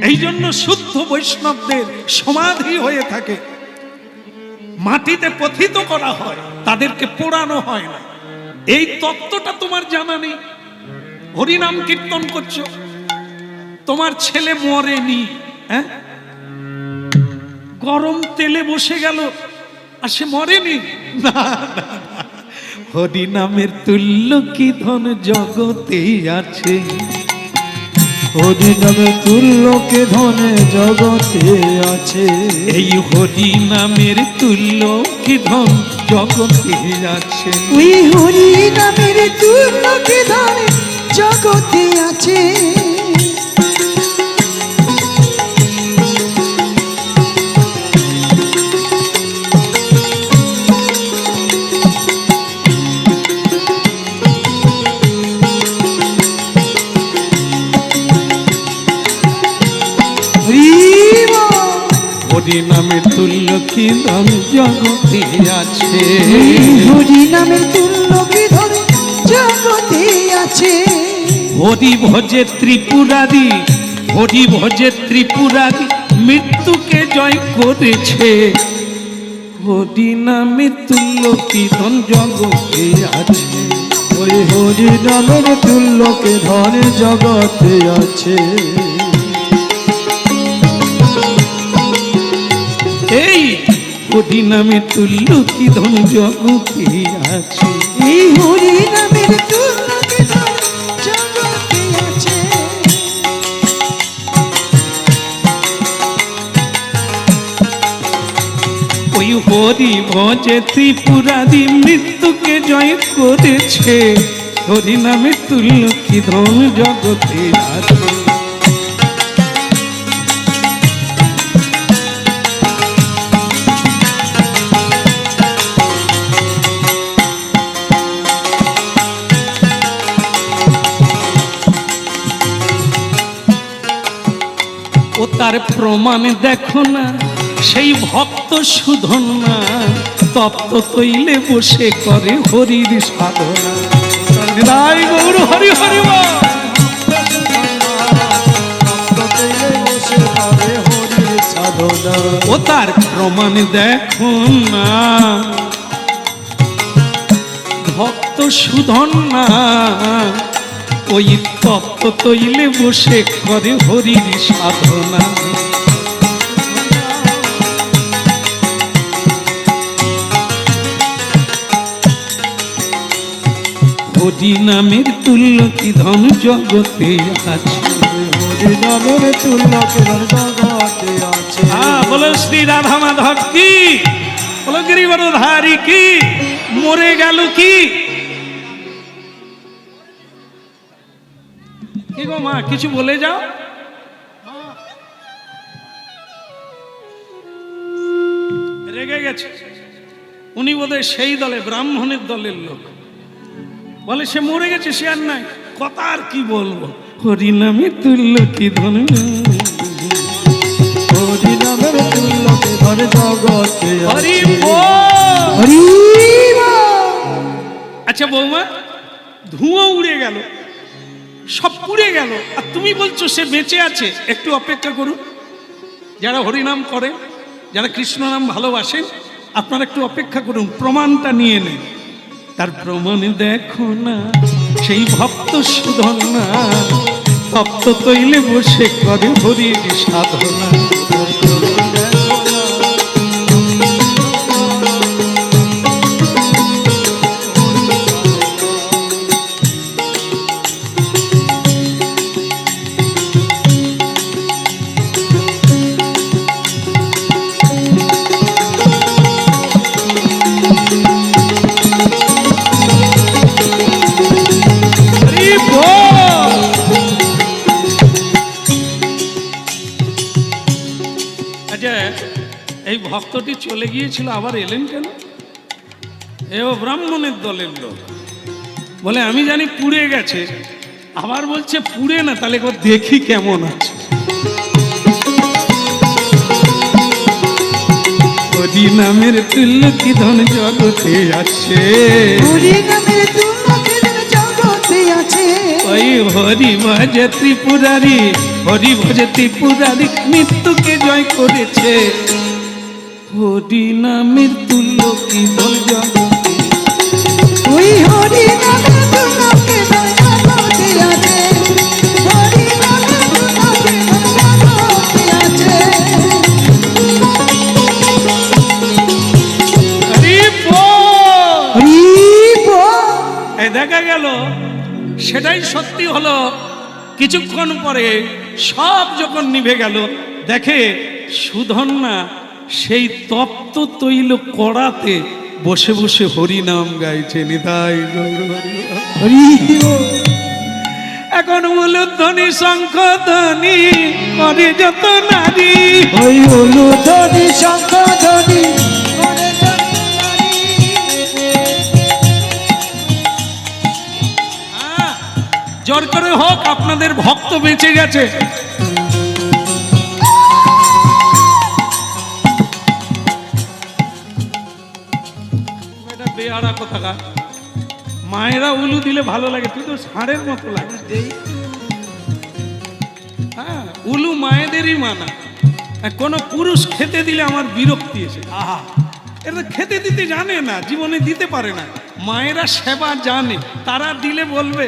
এই জন্য শুদ্ধ বৈষ্ণবদের সমাধি হয়ে থাকে, মাটিতে পতিত করা হয়, তাদেরকে পোড়ানো হয় না। এই তত্ত্বটা তোমার জানা নেই। হরিনাম কীর্তন করছো, তোমার ছেলে মরেনি, হ্যাঁ, গরম তেলে বসে গেল আর সে মরেনি। না, না, না। হরি নামের তুল্য কি ধন জগতে আছে, হরি নামে তুল্যকে ধনে জগতে আছে। এই হরি নামের তুল্য কি ধন জগতে আছে। ওই হরি নামের তুল্যকে ধনে জগতে আছে। হরি নামের তুল্য কি ধন জগতে আছে। হরি নামের তুল্যকে ধনে জগতে আছে। হরি ভজে ত্রিপুরারি, হরি ভজে ত্রিপুরারি মৃত্যুকে জয় করেছে। হরি নামের তুল্য কি ধন জগতে আছে। ওই হরি নামের তুল্যকে ধনে জগতে আছে। এই হরি নামের তুল্য কি ধন জগতে আছে। এই হরি নামের তুল্যকে ধনে জগতে আছে। ওই হরি ভজে ত্রিপুরারি মৃত্যুকে জয় করেছে। হরি নামের তুল্য কি ধন জগতে আছে। ও তার প্রমাণ দেখো না, সেই ভক্ত সুধন না তপ্ত তৈলে বসে করে হরির সাধনা। নিতাই গৌর হরি হরি বল। ও তার প্রমাণ দেখো না, ভক্ত সুধন না ওই তপ্ত তৈলে বসে করে হরির সাধনা। হরি নামের তুল্য কি ধন জগতে আছে। হরি নামের তুল্যকে ধনে জগতে আছে। বলো শ্রী রাধা মাধব কি, বলো গিরিবরধারী কি, মরে গেল কি। কি গো মা, কিছু বলে যাও। রেগে গেছে। উনি বোধহয় সেই দলে, ব্রাহ্মণের দলের লোক। বলে সে মরে গেছে, সে আর নাই, কথা আর কি বলবো। হরি নামে তুল্য কি ধন। হরি নামের তুল্যকে ধনে জগতে হরি আছে। বল। হরি বল। আচ্ছা বৌমা, ধুঁয়ো উড়ে গেল, সব পুড়ে গেল, আর তুমি বলছো সে বেঁচে আছে। একটু অপেক্ষা করুন, যারা হরিনাম করেন, যারা কৃষ্ণ নাম ভালোবাসেন, আপনারা একটু অপেক্ষা করুন, প্রমাণটা নিয়ে নেন। তার প্রমাণ দেখো না, সেই ভক্ত সুধন না তপ্ত তৈলে বসে করে হরির সাধনা। এই ভক্তটি চলে গিয়েছিল, আবার এলেন কেন? এও ব্রাহ্মণের দলের লোক। বলে আমি জানি পুড়ে গেছে, আবার বলছে পুড়ে না, তাহলে দেখি কেমন আছে। হরি নামের তুল্য কি ধন জগতে আছে। হরি নামের তুল্যকে ধনে জগতে আছে। ওই হরি ভজে ত্রিপুরারি, হরি ভজে ত্রিপুরারি মৃত্যুকে জয় করেছে। হরি নামের তুল্য কি ধন জগতে। ওই হরি নামের তুল্যকে ধনে জগতে আছে। হরি নামের তুল্যকে সেটাই সত্যি হলো। কিছুক্ষণ পরে সব যখন নিভে গেল, দেখে সুধন্যা সেই তপ্ত তৈল কড়াতে বসে বসে হরি নাম গাইছে। নিতাই গৌর হরি বল। হরি বল। এখন উলুধ্বনি শঙ্খ ধ্বনি করে যত নারী, ওই উলুধ্বনি শঙ্খ ধ্বনি করে যত নারী। জোর করে হোক, আপনাদের ভক্ত বেঁচে গেছে। এটা বেয়ারা কোথাকার। মায়েরা উলু দিলে ভালো লাগে, তুই তো ষাঁড়ের মতো লাগে। হ্যাঁ, উলু মায়েদেরই মানা। কোনো পুরুষ খেতে দিলে আমার বিরক্তি এসে, আহা এটা খেতে দিতে জানে না, জীবনে দিতে পারে না। মায়েরা সেবা জানে, তারা দিলে বলবে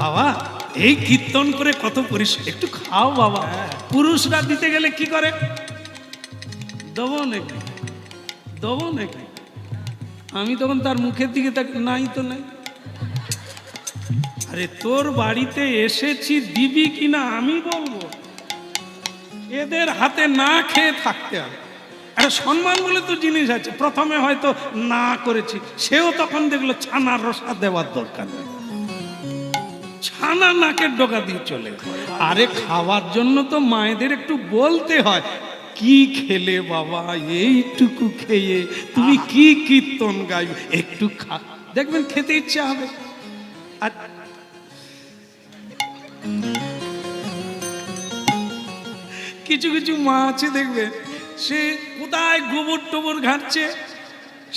বাবা এই কীর্তন করে কত পরিশ্রম, একটু খাও বাবা। পুরুষরা দিতে গেলে কি করে, দেবো নাকি দেবো নাকি, আমি তখন তার মুখের দিকে তাকে, নাই তো নাই। আরে তোর বাড়িতে এসেছি, দিবি কিনা আমি বলবো, এদের হাতে না খেয়ে থাকতে হবে। একটা সম্মান বলে তো জিনিস আছে। প্রথমে হয়তো না করেছি, সেও তখন দেখলো ছানার রসা দেওয়ার দরকার নেই, ছানা নাকের ডগা দিয়ে চলে। আরে খাওয়ার জন্য তো মায়েদের একটু বলতে হয়, কি খেলে বাবা, এইটুকু খেয়ে তুমি কি কীর্তন গাইবে, একটু খা, দেখবেন খেতে ইচ্ছা হবে। আর কিছু কিছু মা আছে দেখবে, সে কোথায় গোবর টোবর ঘাটছে,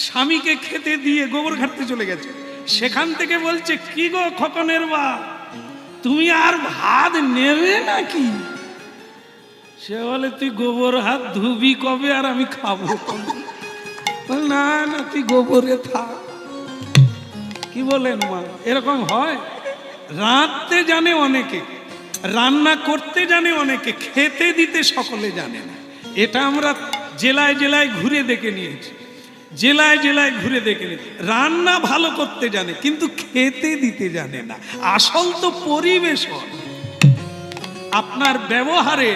স্বামীকে খেতে দিয়ে গোবর ঘাটতে চলে গেছে, সেখান থেকে বলছে কি গো খকনের বা, তুমি আর ভাত নেবে নাকি? সে বলে তুই গোবর হাত ধুবি কবে আর আমি খাবো কবে? না না তুই গোবরে থাক। কি বলেন মা, এরকম হয়? রাঁধতে জানে অনেকে, রান্না করতে জানে অনেকে, খেতে দিতে সকলে জানে না। এটা আমরা জেলায় জেলায় ঘুরে দেখে নিয়েছি, জেলায় জেলায় ঘুরে দেখে নিয়েছি। রান্না ভালো করতে জানে কিন্তু খেতে দিতে জানে না। আসল তো পরিবেশন। আপনার ব্যবহারে,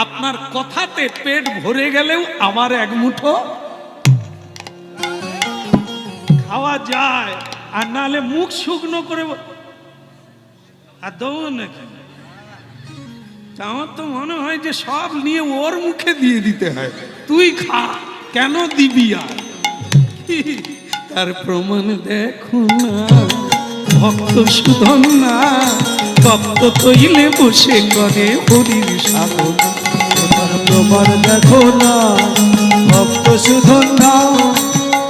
আপনার কথাতে পেট ভরে গেলেও আবার এক মুঠো খাওয়া যায়, আর নাহলে মুখ শুকনো করে আর দৌড় নাকি। আমার তো মনে হয় যে সব নিয়ে ওর মুখে দিয়ে দিতে হয়, তুই খা, কেন দিবি আর? তার প্রমাণ দেখো না ভক্ত সুধন্যা, তপ্ত তৈলে বসে করে হরির সাধনা। তার প্রমাণ দেখো না ভক্ত সুধন্যা,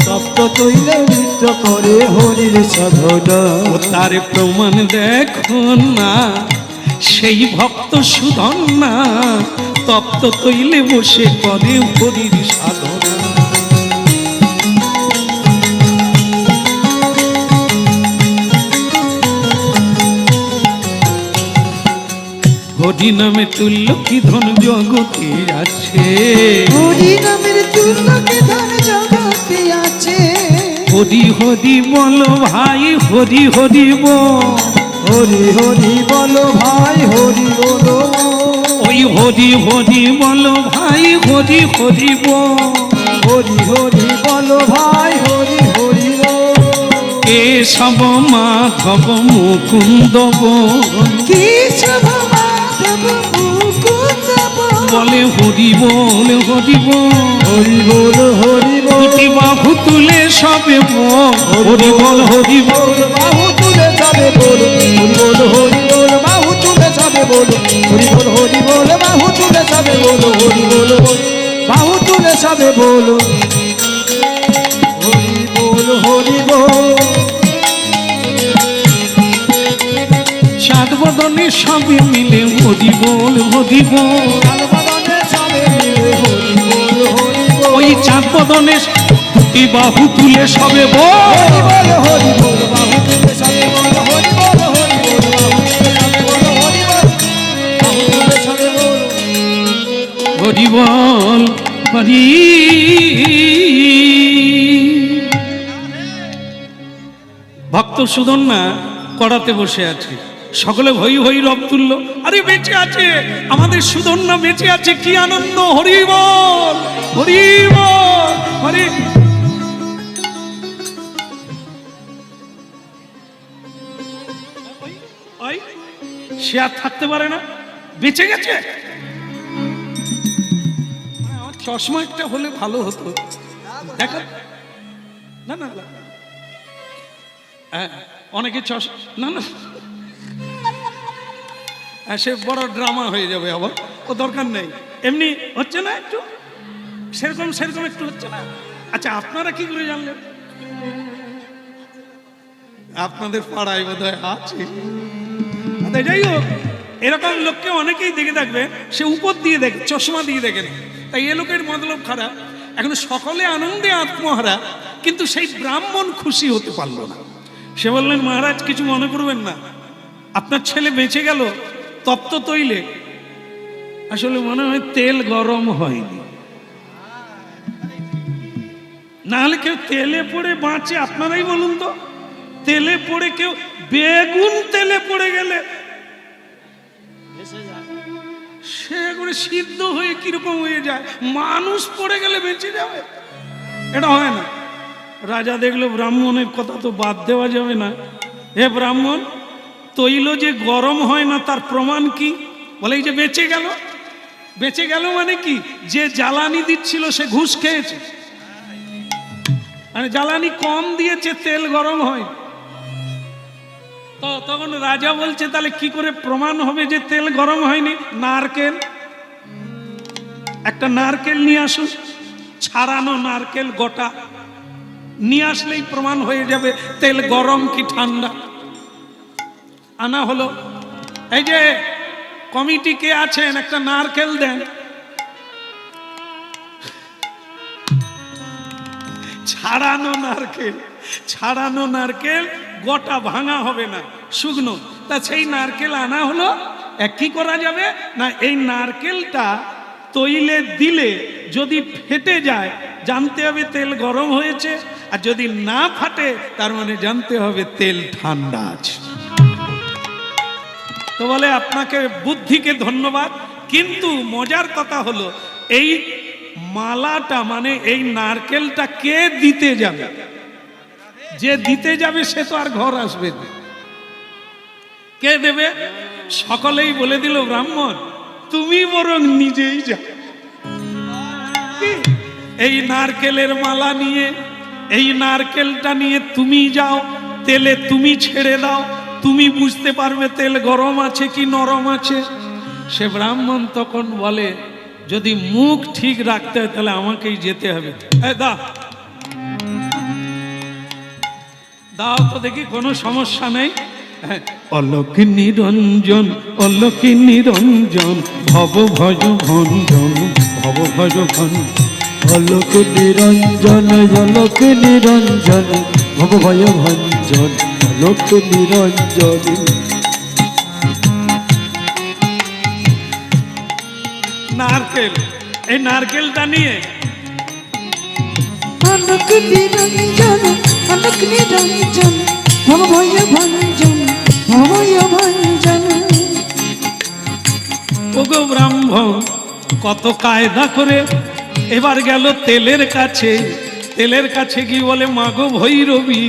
তপ্ত তৈলে নৃত্য করে হরির সাধনা। ও তার প্রমাণ দেখো না, সেই ভক্ত সুধন্যা তপ্ত তৈলে বসে করে হরির সাধনা। হরি নামে তুল্য কি ধন জগতে আছে, হরি নামের তুল্য কি ধন জগতে আছে। হরি হরি বলো ভাই, হরি হরি বল, হরি হরি বলো ভাই, হরি বলো। ওই হরি হরি বলো ভাই, হরি হরি বল, হরি হরি বলো ভাই, হরি হরি বল। কেশব মাধব মুকুন্দ কেশব মাধব মুকুন্দ বলে হরি বল, হরি বল, হরি বল, হরি বল। দুটি বাহু তুলে সবে বল, হরি বল, হরি বল। বাহু তুলে সবে বল, হরি বল, হরি বল। বাহু তুলে সবে বল, হরি বল, হরি বল। বাহু তুলে সবে বল, হরি বল, বাহু তুলে সবে বল, হরি বল, হরি বল। সাত বদনে সবে মিলে হরি বল, হরি বল। আলবদনে সবে মিলে হরি বল, হরি বল। ওই চাঁদ বদনে দুটি বাহু তুলে সবে বল, হরি বল, হরি বল। বাহু তুলে সবে বল, হরি বল, হরি বল। বাহু তুলে সবে বল, হরি বল। বাহু তুলে সবে বল, হরি বল, হরি। ভক্ত সুধন্যা করাতে বসে আছে। সকলে হই হই রব তুলল, আরে বেঁচে আছে আমাদের সুধন্যা, বেঁচে আছে, কি আনন্দ! হরি বল, হরি বল, হরি। সে আর থাকতে পারে না, বেঁচে গেছে। আমার চশমা একটা হলে ভালো হতো, দেখা না না না। হ্যাঁ, অনেকে চশমা না না, সে বড় ড্রামা হয়ে যাবে আবার, ও দরকার নেই। এমনি হচ্ছে না একটু, সেরকম সেরকম একটু হচ্ছে না। আচ্ছা, আপনারা কি করে জানলেন? আপনাদের পাড়ায় বোধ হয় আছে। যাই হোক, এরকম লোককে অনেকেই দেখে থাকবে, সে উপর দিয়ে দেখে, চশমা দিয়ে দেখে না, তাই এ লোকের মতলব খারাপ। এখন সকলে আনন্দে আত্মহারা, কিন্তু সেই ব্রাহ্মণ খুশি হতে পারলো না। সে বললেন, মহারাজ কিছু মনে করবেন না, আপনার ছেলে বেঁচে গেল তপ্ত তৈলে। আসলে মনে হয় তেল গরম হয়নি, না হলে কেউ তেলে পড়ে বাঁচে? আপনারাই বলুন তো, তেলে পড়ে কেউ, বেগুন তেলে পড়ে গেলে সে করে সিদ্ধ হয়ে কিরকম হয়ে যায়, মানুষ পড়ে গেলে বেঁচে যাবে? এটা হয় না। রাজা দেখলো ব্রাহ্মণের কথা তো বাদ দেওয়া যাবে না। হে ব্রাহ্মণ, তৈল যে গরম হয় না তার প্রমাণ কি? বলে এই যে বেঁচে গেল। বেঁচে গেল মানে কি? যে জ্বালানি দিচ্ছিল সে ঘুষ খেয়েছে, মানে জ্বালানি কম দিয়েছে, তেল গরম হয়। তো তখন রাজা বলছে, তাহলে কি করে প্রমাণ হবে যে তেল গরম হয়নি? নারকেল, একটা নারকেল নিয়ে আসুন, ছাড়ানো নারকেল গোটা নিয়ে আসলেই প্রমাণ হয়ে যাবে তেল গরম কি ঠান্ডা। আনা হলো। এই যে কমিটি কে আছেন, একটা নারকেল দেন। ছাড়ানো নারকেল, ছাড়ানো নারকেল, গোটা, ভাঙা হবে না, শুকনো। তা সেই নারকেল আনা হলো। কি করা যাবে না, এই নারকেলটা তৈলে দিলে যদি ফেটে যায় জানতে হবে তেল গরম হয়েছে, আর যদি না ফাটে তার মানে জানতে হবে তেল ঠান্ডা আছে। তো বলে আপনাকে বুদ্ধিকে ধন্যবাদ, কিন্তু মজার কথা হলো এই মালাটা মানে এই নারকেলটা কে দিতে যাবে? যে দিতে যাবে সে তো আর ঘর আসবে না। কে দেবে? সকলেই বলে দিল, ব্রাহ্মণ তুমি বরং নিজেই যাও। এই নারকেলের মালা নিয়ে, এই নারকেলটা নিয়ে তুমি যাও, তেলে তুমি ছেড়ে দাও, তুমি বুঝতে পারবে তেল গরম আছে কি নরম আছে। সে ব্রাহ্মণ তখন বলে, যদি মুখ ঠিক রাখতে হয় তাহলে আমাকেই যেতে হবে। দাও দাও তো দেখি, কোনো সমস্যা নেই। অলোক নিরঞ্জন, অলোক নিরঞ্জন, ভব ভজ ভঞ্জন, ভব ভজ ভঞ্জন, অলোক নিরঞ্জন, অলোক নিরঞ্জন, ভব ভয় ভঞ্জন, অলোক নিরঞ্জন। নারকেল, এই নারকেলটা নিয়ে অলোক নিরঞ্জন, অলোক নিরঞ্জন, ভব ভয় ভঞ্জন, ভব ভয় ভঞ্জন। ওগো ব্রাহ্মণ কত কায়দা করে এবার গেল তেলের কাছে। তেলের কাছে কি বলে, মাগো ভৈরবী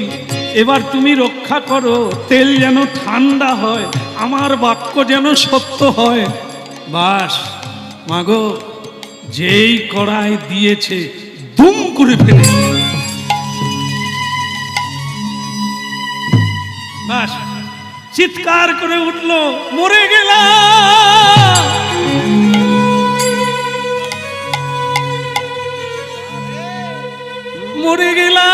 এবার তুমি রক্ষা করো, তেল যেন ঠান্ডা হয়, আমার বাক্য যেন সত্য হয়। বাস মাগো, যেই কড়াই দিয়েছে দুম করে ফেলে, বাস চিৎকার করে উঠলো, মরে গেলাম, মরে গেলাম।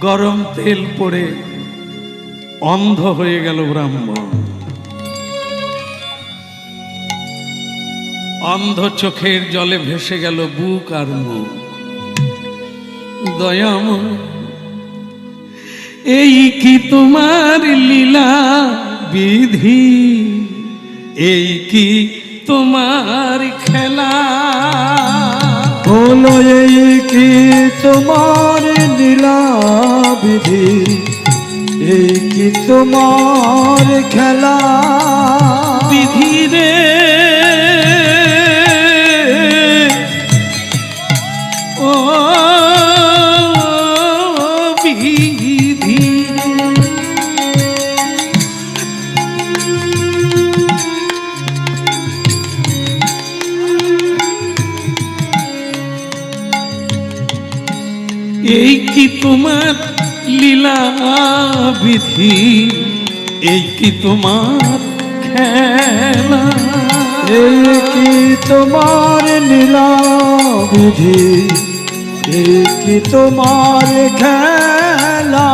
গরম তেল পড়ে অন্ধ হয়ে গেল ব্রাহ্মণ। অন্ধ চোখের জলে ভেসে গেল বুক আর মুখ। দয়াময় এই কি তোমার লীলা, বিধি এই কি তোমার খেলা বলো এই কি তোমার লীলা বিধি, এই কি তোমার খেলা। বিধি রে ও বিধি এই কি তোমার লীলা বিধি, এই কি তোমার খেলা। এই কি তোমার লীলা বিধি, এই কি তোমার খেলা।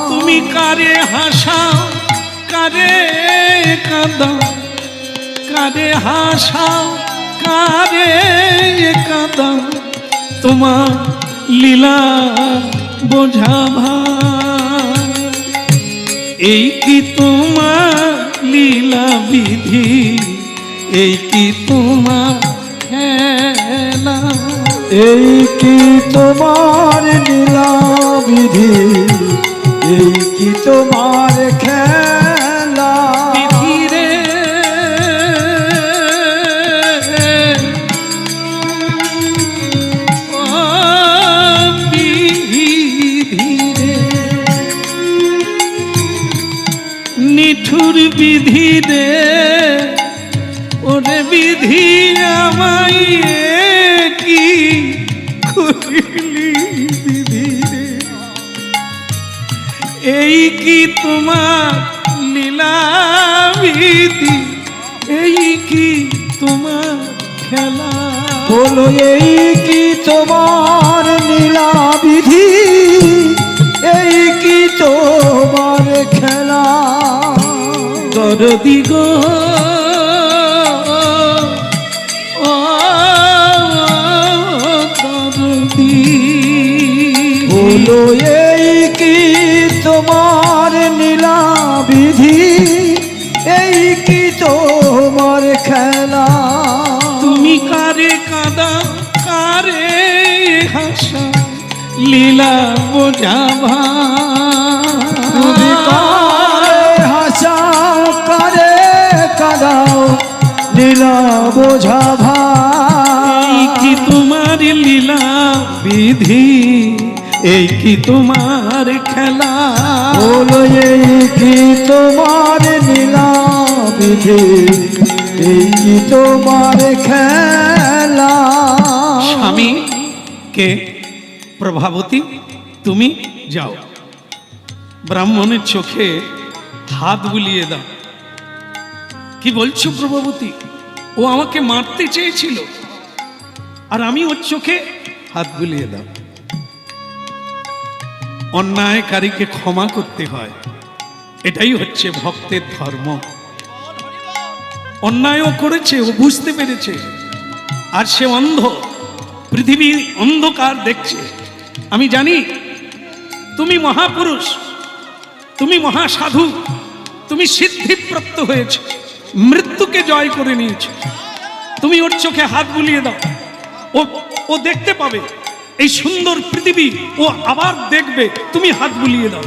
তুমি কারে হাসাও কারে কাঁদাও, কারে হাসাও কারে কাঁদাও, তোমার লীলা বোঝা ভার। এই কি তোমার লীলা বিধি, এই কি তোমার খেলা। এই কি তোমার লীলা বিধি, এই কি তোমার খেলা। বিধি রে ও বিধি রে, নিঠুর বিধি রে ওরে বিধি আমায় কি করিলি বিধি রে। এই কি তোমার লীলা বিধি, এই কি তোমার খেলা। বলো এই কি তোমার লীলা বিধি, এই কি তোমার খেলা। দরদি গো ও দরদি, বলো এই কি তোমার লীলা বিধি, এই কি তোমার খেলা। তুমি কারে কাঁদা কারে হাসা, লীলা বোঝাভা। তুমি কারে হাসাও কারে কাঁদাও, লীলা বোঝা ভাই। এই কি তোমার লীলা বিধি, এই কি তোমার খেলা। বলো এই কি তোমার লীলা বিধি, এই কি তোমার খেলা। স্বামী কে প্রভাবতী, তুমি যাও ব্রাহ্মণের চোখে হাত বুলিয়ে দাও। কি বলছো প্রভাবতী? ও আমাকে মারতে চেয়েছিল আর আমি ওর চোখে হাত বুলিয়ে দাও। অন্যায়কারীকে ক্ষমা করতে হয়, এটাই হচ্ছে ভক্তের ধর্ম। অন্যায়ও করেছে, ও বুঝতে পেরেছে, আর সে অন্ধ, পৃথিবী অন্ধকার দেখছে। আমি জানি তুমি মহাপুরুষ, তুমি মহাসাধু, তুমি সিদ্ধিপ্রাপ্ত হয়েছ, মৃত্যুকে জয় করে নিয়েছ। তুমি ওর চোখে হাত বুলিয়ে দাও, ও দেখতে পাবে এই সুন্দর পৃথিবী, ও আবার দেখবে। তুমি হাত বুলিয়ে দাও।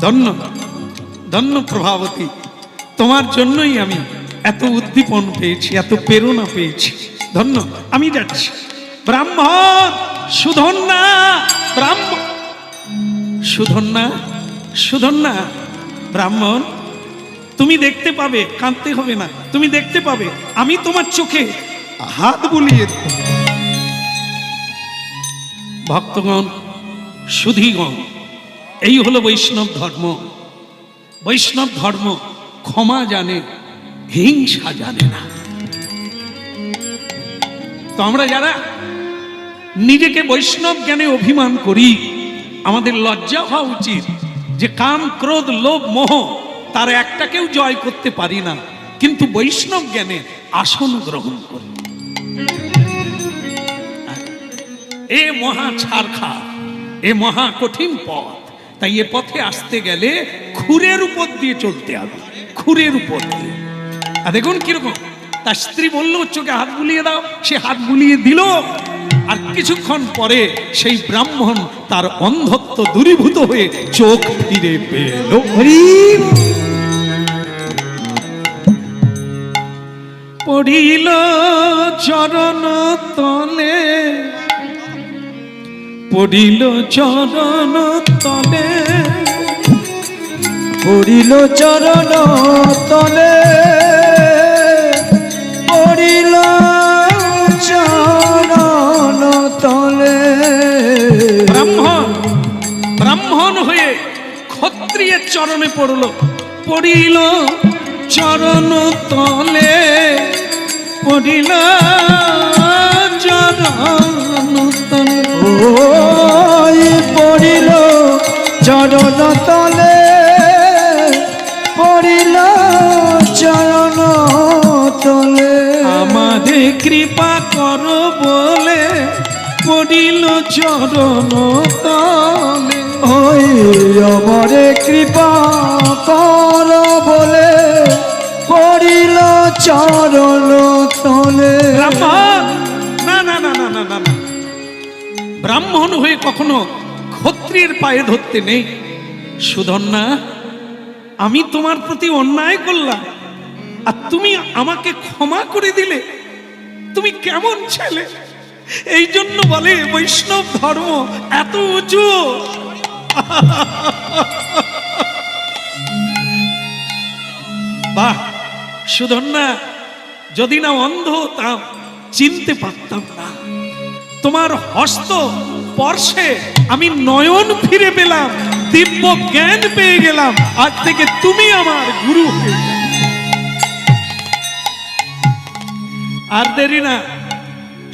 ধন্য ধন্য প্রভাবতী, তোমার জন্যই আমি এত উদ্দীপন পেয়েছি, এত প্রেরণা পেয়েছি। ধন্য। আমি যাচ্ছি। ব্রাহ্মণ সুধন্যা, ব্রাহ্মণ সুধন্যা, সুধন্যা, ব্রাহ্মণ তুমি দেখতে পাবে, কাঁদতে হবে না, তুমি দেখতে পাবে আমি তোমার চোখে হাত বুলিয়ে দেব। ভক্তগণ, সুধীগণ, এই হলো বৈষ্ণব ধর্ম। বৈষ্ণব ধর্ম ক্ষমা জানে, হিংসা জানে না। তো আমরা যারা নিজেকে বৈষ্ণব জ্ঞানে অভিমান করি, আমাদের লজ্জা হওয়া উচিত যে কাম, ক্রোধ, লোভ, মোহ তার একটাকেও জয় করতে পারি না, কিন্তু বৈষ্ণব জ্ঞানে আসন গ্রহণ করি। এ মহা ছারখা, এ মহা কঠিন পথ, তাই এ পথে আসতে গেলে খুরের উপর দিয়ে চলতে হবে, খুরের উপর দিয়ে। আর দেখুন কিরকম, তার স্ত্রী বলল চোখে হাত বুলিয়ে দাও, সে হাত বুলিয়ে দিল। আর কিছুক্ষণ পরে সেই ব্রাহ্মণ তার অন্ধত্ব দূরীভূত হয়ে চোখ ফিরে পেল। হরি পড়িল চরণ তলে, পড়িল চরণ তলে, পড়িল চরণ তলে, পড়িল চরণ তলে। ব্রাহ্মণ হয়ে ক্ষত্রিয়ের চরণে পড়ল, পড়িল চরণ তলে, পড়িল চরণ তলে। ওই পড়িল চরণ তলে, পড়িল চরণ তলে। আমাদের কৃপা কর বলে পড়িল চরণ তলে। ওই আমারে কৃপা কর বলে পড়িল চরণ তলে। ব্রাহ্মণ, না না না না না না না, ব্রাহ্মণ হয়ে কখনো ক্ষত্রিয়ের পায়ে ধরতে নেই। সুধন্যা, আমি তোমার প্রতি অন্যায় করলাম আর তুমি আমাকে ক্ষমা করে দিলে, তুমি কেমন ছেলে? এই জন্য বলে বৈষ্ণব ধর্ম এত উঁচু। বাহ সুধন্যা, যদি না অন্ধ হতাম চিনতে পারতাম না। তোমার হস্ত স্পর্শে আমি নয়ন ফিরে পেলাম, দিব্য জ্ঞান পেয়ে গেলাম। আজ থেকে তুমি আমার গুরু হয়ে যাও। আর দেরি না,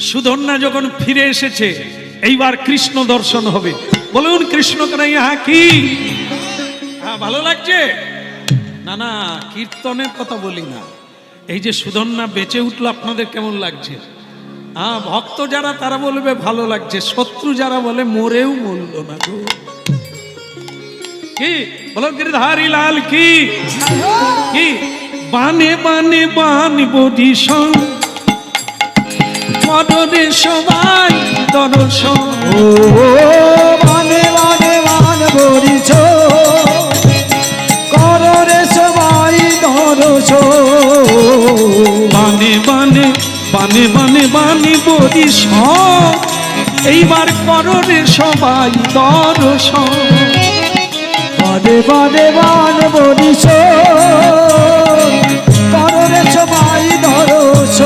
সুধন্যা যখন ফিরে এসেছে এইবার কৃষ্ণ দর্শন হবে। বলুন কৃষ্ণ কানাইয়া কি? হ্যাঁ, ভালো লাগছে? না না, কীর্তনের কথা বলি না, এই যে সুধন্যা বেঁচে উঠলো আপনাদের কেমন লাগছে? হ্যাঁ, ভক্ত যারা তারা বলবে ভালো লাগছে, শত্রু যারা বলে মরেও মরল না গো। কি বলো গিরিধারী লাল কি? কি বানে বানে বান বদিশন মদনে সবাই দর্শন। ও মানে মানে মান বরিছ কররে সবাই দরছ। বানে বানে বানে বানে বানে বদিশন, এইবার কররে সবাই দর্শন। বানে বানে মান বরিছ কররে সবাই দরছ।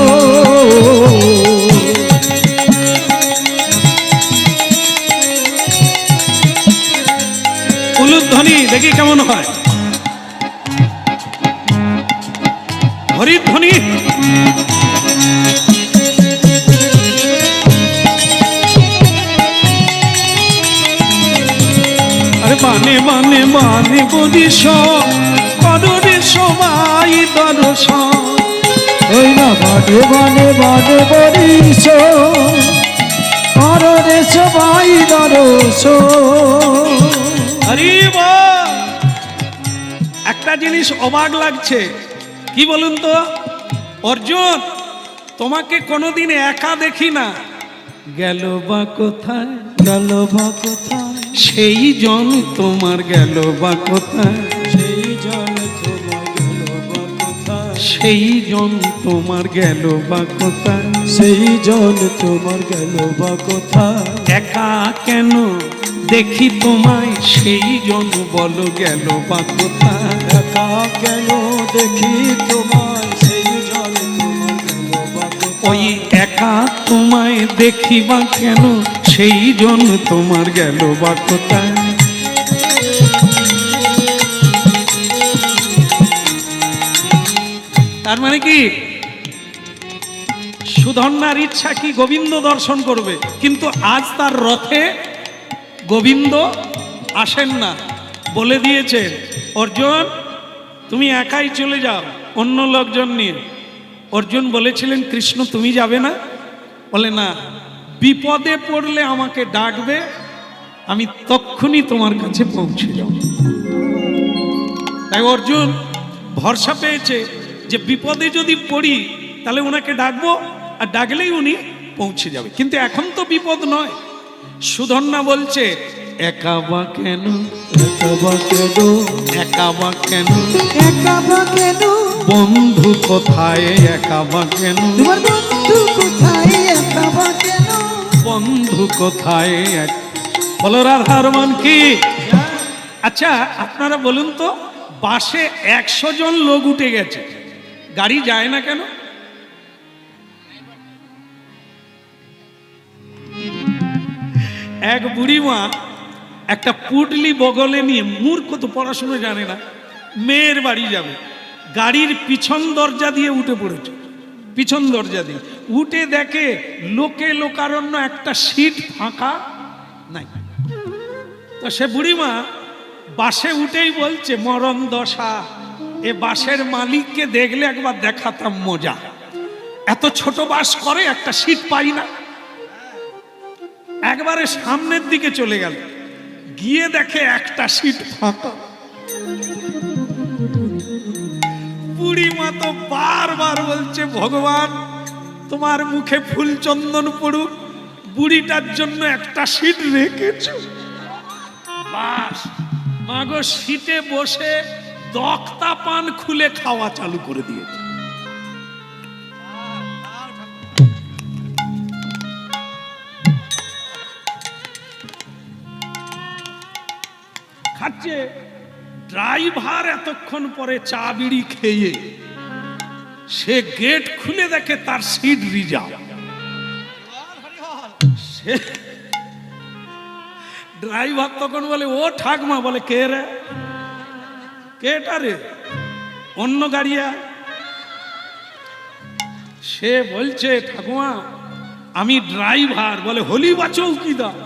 উলুধ্বনি দেখি কেমন হয়, হরিধ্বনি। আরে বানে বানে বানে বদিশ কররে সবাই দর্শন। ওই না বানে বানে বানে বরিছ কররে সবাই দরছ। আরে বাহ! একটা জিনিস অবাক লাগছে, কি বলুন তো অর্জুন, তোমাকে কোনোদিন একা দেখি না, গেল বা কোথায়, গেল বা কোথায় সেই জন তোমার গেল বা কোথায়, সেই জল তোমার গেল বা কোথায়, সেই জন তোমার গেল বা কোথায়, সেই জল তোমার গেল বা কোথায়। একা কেন দেখি তোমায়, সেই জন বলো গেল বা কোথায়। একা কেন দেখি তোমায়, সেই জল তোমার গেল বা কোথায়। ওই একা তোমায় দেখি বা কেন, সেই জন তোমার গেল বা কোথায়। তার মানে কি, সুধন্যার ইচ্ছা কি গোবিন্দ দর্শন করবে, কিন্তু আজ তার রথে গোবিন্দ আসেন না, বলে দিয়েছে অর্জুন তুমি একাই চলে যাও অন্য লোকজন নিয়ে। অর্জুন বলেছিলেন কৃষ্ণ তুমি যাবে না? বলে না, বিপদে পড়লে আমাকে ডাকবে, আমি তক্ষুনি তোমার কাছে পৌঁছে যাব। তাই অর্জুন ভরসা পেয়েছে যে বিপদে যদি পড়ি তাহলে ওনাকে ডাকবো, আর ডাকলেই উনি পৌঁছে যাবে। কিন্তু এখন তো বিপদ নয়। সুধন্যা বলছে, একা বা কেন, একা বা কেন, একা বা কেন, একা বা কেন, বন্ধু কোথায়, একা বা কেন, তোমার বন্ধু কোথায়, একা বা কেন, বন্ধু কোথায়। বলো রাধার মান কি? আচ্ছা আপনারা বলুন তো, বাসে 100 জন লোক উঠে গেছে, গাড়ি যায় না কেন? এক বুড়িমা একটা পুটলি বগলে নিয়ে, মূর্খ তো পড়াশুনো জানে না, মেয়ের বাড়ি যাবে, গাড়ির পিছন দরজা দিয়ে উঠে পড়েছে। পিছন দরজা দিয়ে উঠে দেখে লোকে লোকারণ্য, একটা সিট ফাঁকা নাই। তো সে বুড়িমা বাসে উঠেই বলছে, মরণ দশা, এ বাসের মালিককে দেখলে একবার দেখাতাম মজা, এত ছোট বাস করে, একটা সিট পাই না। একবারে সামনের দিকে চলে গেল, গিয়ে দেখে একটা সিট ফাঁকা। বুড়িমা তো বারবার বলছে, ভগবান তোমার মুখে ফুল চন্দন পড়ুক, বুড়িটার জন্য একটা সিট রেখেছো। বাস মাগো সিটে বসে দক্তা পান খুলে খাওয়া চালু করে দিয়েছে। খাচ্ছে, ড্রাইভার এতক্ষণ পরে চা বিড়ি খেয়ে সে গেট খুলে দেখে তার সিট রিজার্ভ। সে ড্রাইভার তখন বলে, ও ঠাকমা, বলে কে রে, কেটা রে, অন্য গাড়িয়া। সে বলছে, ঠাকুমা আমি ড্রাইভার। বলে, হলি বা চৌকিদার,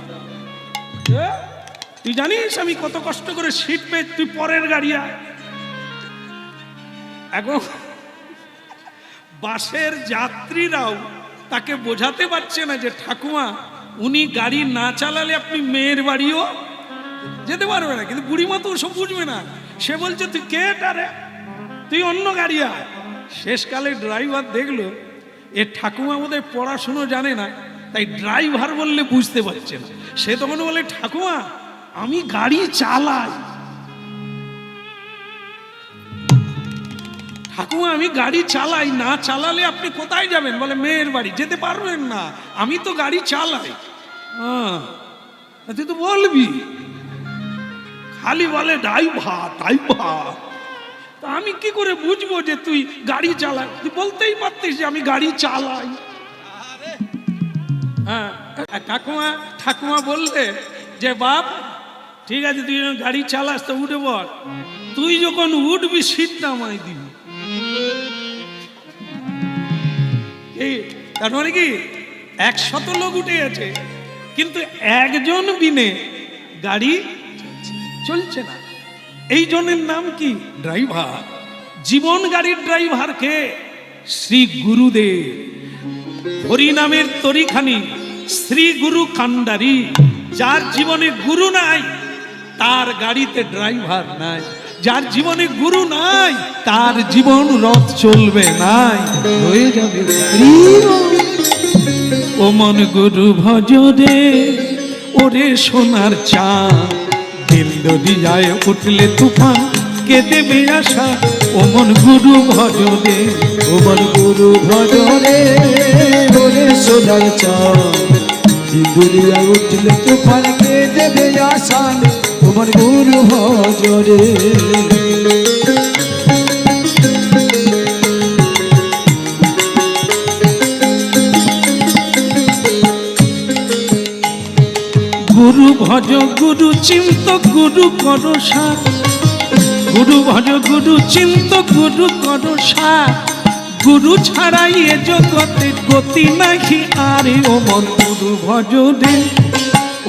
তুই জানিস আমি কত কষ্ট করে সিট পেয়ে, তুই পরের গাড়িয়া। এখন বাসের যাত্রীরাও তাকে বোঝাতে পারছে না যে ঠাকুমা উনি গাড়ি না চালালে আপনি মেয়ের বাড়িও যেতে পারবে না। কিন্তু বুড়িমা তো ওসব বুঝবে না। সে বলছে, তুই কে রে, তুই অন্য গাড়ি আয়। শেষকালে ড্রাইভার দেখলো এ ঠাকুমা বোধহয় পড়াশুনো জানে না, তাই ড্রাইভার বললে বুঝতে পারছে না। সে তখন বলে, ঠাকুমা আমি গাড়ি চালাই, ঠাকুমা আমি গাড়ি চালাই, না চালালে আপনি কোথায় যাবেন? বলে, মেয়ের বাড়ি। যেতে পারবেন না, আমি তো গাড়ি চালাই। তুই তো বলবি, খালি বলে ড্রাইভার ড্রাইভার। তা আমি কি করে বুঝবো যে তুই গাড়ি চালাই? তুই বলতেই পারতিস যে আমি গাড়ি চালাই। হ্যাঁ, ঠাকুমা বললে যে, বাপ ঠিক আছে তুই যখন গাড়ি চালাস তো উঠে বল, তুই যখন উঠবি সিটটা আমায় দিবি। তার মানে কি 100 লোক উঠে গেছে, কিন্তু একজন বিনে গাড়ি চলছে না। এই জনের নাম কি? ড্রাইভার। জীবন গাড়ির ড্রাইভার কে? শ্রী গুরুদেব। হরি নামের তরিখানি শ্রী গুরু কান্ডারি। যার জীবনে গুরু নাই তার গাড়িতে ড্রাইভার নাই, যার জীবনে গুরু নাই তার জীবন রথ চলবে নাই, হয়ে যাবে। ও মন গুরু ভজরে, ওরে সোনার চাঁদ, দিল দরিয়ায় উঠলে তুফান, কে দেবে আশা? ও মন গুরু ভজরে, ও মন গুরু ভজরে, ওরে সোনার চাঁদ, দুনিয়ায় উঠলে তুফান, কে দেবে আশা? ও মন গুরু ভজরে। গুরু ভজ গুরু চিন্ত গুরু কর সাথ, গুরু ভজ গুরু চিন্ত গুরু কর সাথ, গুরু ছাড়াই এ জগতে গতি নাহি আরে। ও মন গুরু ভজ রে,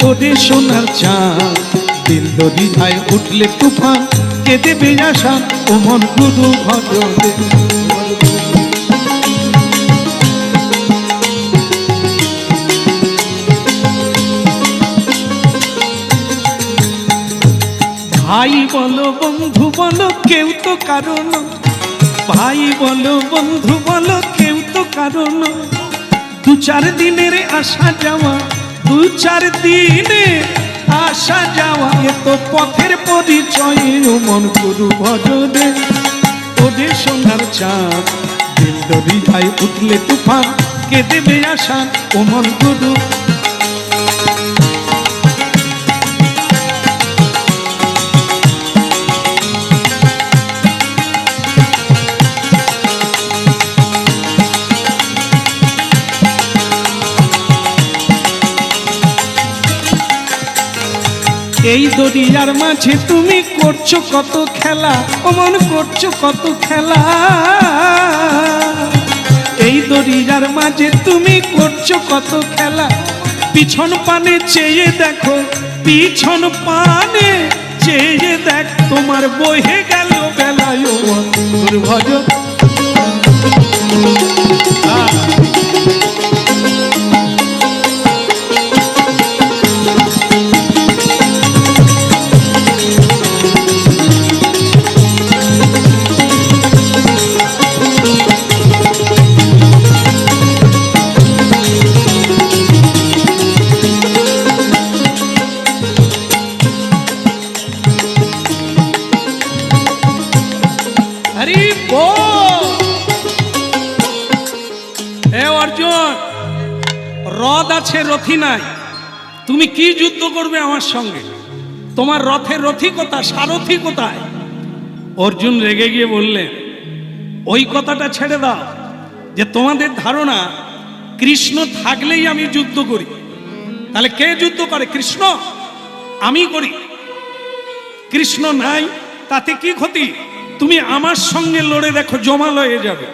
ওরে সোনার চাঁদ, দিল দরিয়ায় উঠলে তুফান, কে দেবে আশা? ও মন গুরু ভজ রে। ভাই বলো বন্ধু বলো কেউ তো কারণ, ভাই বলো বন্ধু বলো কেউ তো কারণ। দু চার দিনের আসা যাওয়া, দু চার দিনে আসা যাওয়া, এ তো পথের পরিচয়। ও মন গুরু ভজরে ওদের সোনার চাঁদ, দিল দরিয়ায় উঠলে তুফান কে দেবে আসান। ও মন গুরু এই দরিয়ার মাঝে তুমি করছো কত খেলা, ও মন করছো কত খেলা। এই দরিয়ার মাঝে তুমি করছো কত খেলা। পিছন পানে চেয়ে দেখো, পিছন পানে চেয়ে দেখ, তোমার বহে গেল বেলায়। ও মন গুরু ভজ রথ আছে রথি নাই, তুমি কি যুদ্ধ করবে আমার সঙ্গে? তোমার রথের রথি কোথায়, সারথি কোথায়? অর্জুন রেগে গিয়ে বললেন, ওই কথাটা ছেড়ে দাও যে তোমাদের ধারণা কৃষ্ণ থাকলেই আমি যুদ্ধ করি। তাহলে কে যুদ্ধ করে? কৃষ্ণ। আমি করি। কৃষ্ণ নাই তাতে কি ক্ষতি? তুমি আমার সঙ্গে লড়ে দেখো, জমাল হয়ে যাবে।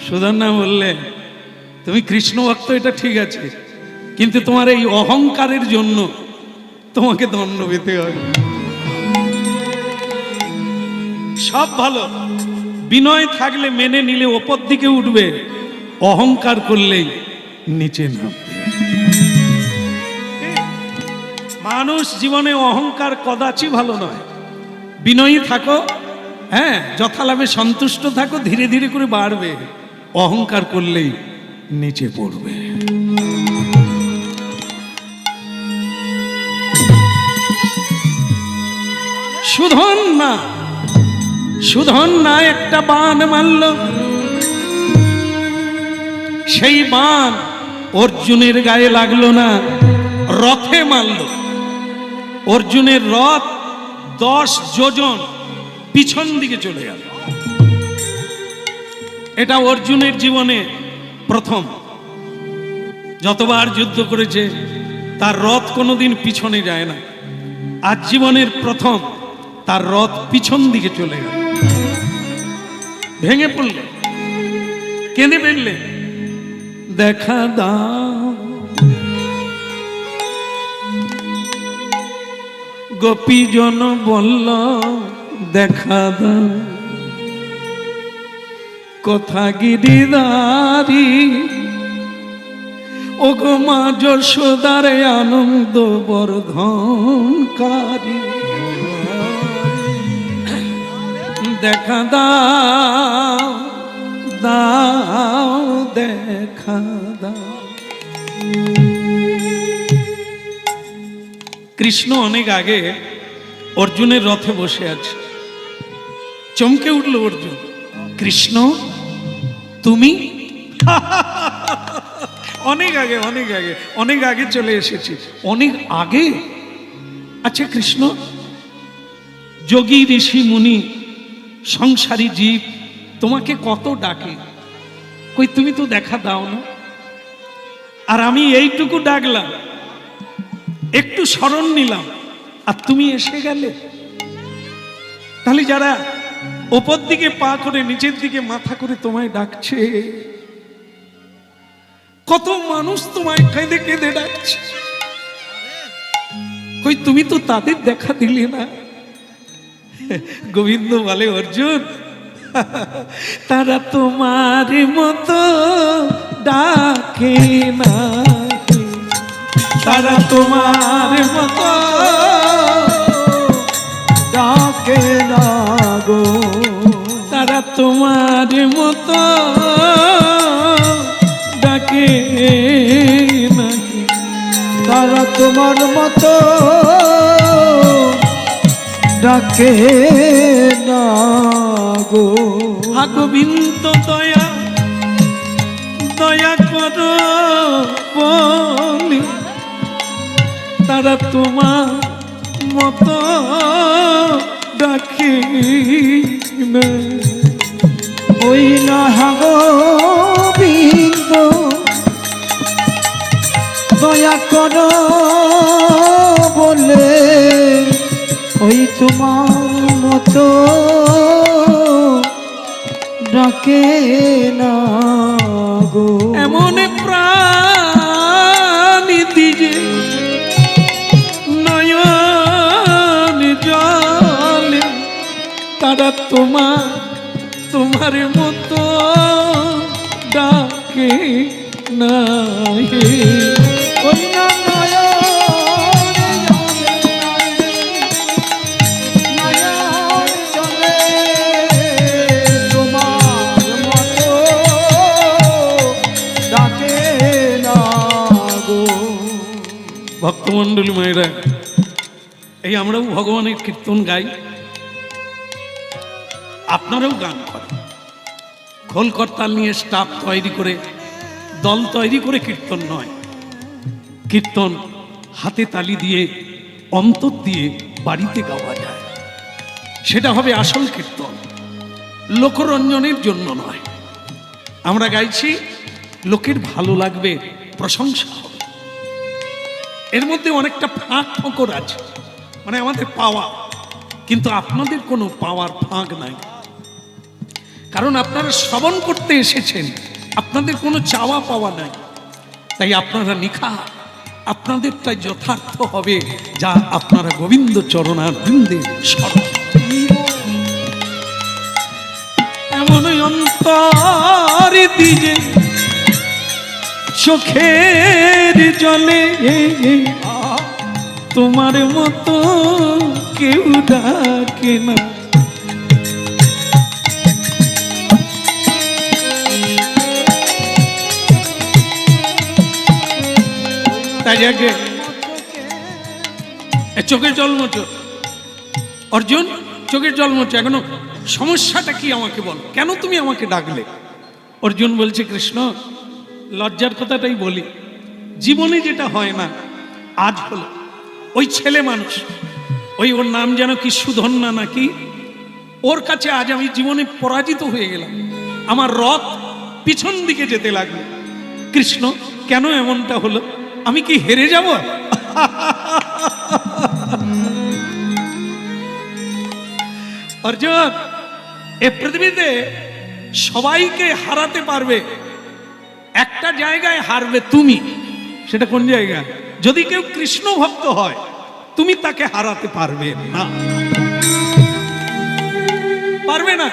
সুধন্যা বললে, তুমি কৃষ্ণ ভক্ত এটা ঠিক আছে, কিন্তু তোমার এই অহংকারের জন্য তোমাকে দণ্ড পেতে হবে। সব ভালো, বিনয় থাকলে মেনে নিলে ওপর দিকে উঠবে, অহংকার করলেই নিচে নামবে। মানুষ জীবনে অহংকার কদাচি ভালো নয়। বিনয়ী থাকো, হ্যাঁ, যথালাভে সন্তুষ্ট থাকো, ধীরে ধীরে করে বাড়বে। অহংকার করলেই নিচে পড়বে। সুধন্যা একটা বান মারল, সেই বান অর্জুনের গায়ে লাগলো না, রথে মারল। অর্জুনের রথ 10 যোজন পিছন দিকে চলে গেল। এটা অর্জুনের জীবনে প্রথম। যতবার যুদ্ধ করেছে তার রথ কোনোদিন পিছনে যায় না। আজ জীবনের প্রথম তার রথ পিছন দিকে চলে গেল। ভেঙে পড়লে, কেঁদে ফেললে, দেখা দাও গোপীজন বলল, দেখা দাও কথা গিরিধারী, ও গো মা যশোদার আনন্দ বর্ধনকারী। দেখা দাও দাও দেখা দাও। কৃষ্ণ অনেক আগে অর্জুনের রথে বসে আছে। চমকে উঠল অর্জুন, কৃষ্ণ তুমি? অনেক আগে অনেক আগে অনেক আগে চলে এসেছি, অনেক আগে। আচ্ছা কৃষ্ণ, যোগী ঋষি মুনি সংসারী জীব তোমাকে কত ডাকে, কই তুমি তো দেখা দাও না। আর আমি এইটুকু ডাকলাম, একটু স্মরণ নিলাম, আর তুমি এসে গেলে। তাহলে যারা ওপর দিকে পা করে নিচের দিকে মাথা করে তোমায় ডাকছে, কত মানুষ তোমায় কেঁদে কেঁদে ডাকছে, কই তুমি তো তাদের দেখা দিলে না। গোবিন্দ বলে, অর্জুন তারা তোমার মতো ডাকে না, তারা তোমার মতো তোমার মতো ডাকে নাকি, তারা তোমার মতো ডাকে না গো। হা গোবিন্দ দয়া দয়া করো বলি, তারা তোমার মতো ডাকে না। ওই না গোবিন্দ দয়া করো বলে, ওই তোমার মতো ডাকে না গো। এমন প্রাণী দিজে নয়ন জলে, তারা তোমার মতো ডাকে না। ওই না নয়ন জলে তোমার মতো ডাকে না গো। ভক্তমণ্ডলী মায়েরা, এই আমরাও ভগবানের কীর্তন গাই, আপনারাও গান করেন। খোল করতাল নিয়ে স্টাফ তৈরি করে, দল তৈরি করে কীর্তন নয়। কীর্তন হাতে তালি দিয়ে, অন্তর দিয়ে বাড়িতে গাওয়া যায়, সেটা হবে আসল কীর্তন, লোকরঞ্জনের জন্য নয়। আমরা গাইছি লোকের ভালো লাগবে, প্রশংসা হবে। এর মধ্যে অনেকটা ফাঁক ফোঁকর আছে, মানে আমাদের পাওয়া, কিন্তু আপনাদের কোনো পাওয়ার ফাঁক নাই, কারণ আপনারা শ্রবণ করতে এসেছেন, আপনাদের কোনো চাওয়া পাওয়া নাই। তাই আপনারা নিখা, আপনাদেরটাই যথার্থ হবে, যা আপনারা গোবিন্দ চরণারবিন্দে স্মরণ। এমন অন্তর দিজে চোখের জলে, তোমার মতো কেউ ডাকে না। তাই আগে চোখের জল মোচো, অর্জুন চোখের জল মোচো, এখনো সমস্যাটা কি আমাকে বল, কেন তুমি আমাকে ডাকলে? অর্জুন বলছে, কৃষ্ণ লজ্জার কথাটাই বলি, জীবনে যেটা হয় না আজ হলো। ওই ছেলে মানুষ, ওর নাম যেন কি সুধন্যা নাকি, ওর কাছে আজ আমি জীবনে পরাজিত হয়ে গেলাম, আমার রথ পিছন দিকে যেতে লাগলো। কৃষ্ণ কেন এমনটা হলো, আমি কি হেরে যাব? অর্জুন, এ পৃথিবীতে সবাইকে হারাতে পারবে, একটা জায়গায় হারবে তুমি। সেটা কোন জায়গা? যদি কেউ কৃষ্ণ ভক্ত হয়, তুমি তাকে হারাতে পারবে না, পারবে না।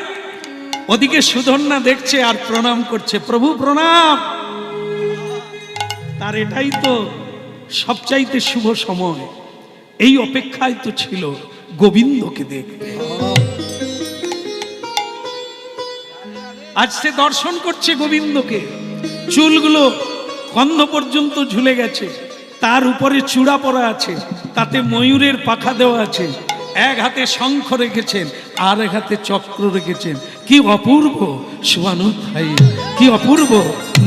ওদিকে সুধন্যা দেখছে আর প্রণাম করছে, প্রভু প্রণাম। তার এটাই তো সবচাইতে শুভ সময়, এই অপেক্ষায় তো ছিল গোবিন্দকে দেখতে। আজ সে দর্শন করছে গোবিন্দকে, চুলগুলো কন্ধ পর্যন্ত ঝুলে গেছে, তার উপরে চূড়া পরা আছে, তাতে ময়ূরের পাখা দেওয়া আছে, এক হাতে শঙ্খ রেখেছেন আর এক হাতে চক্র রেখেছেন। কি অপূর্ব সুবর্ণধারী, কি অপূর্ব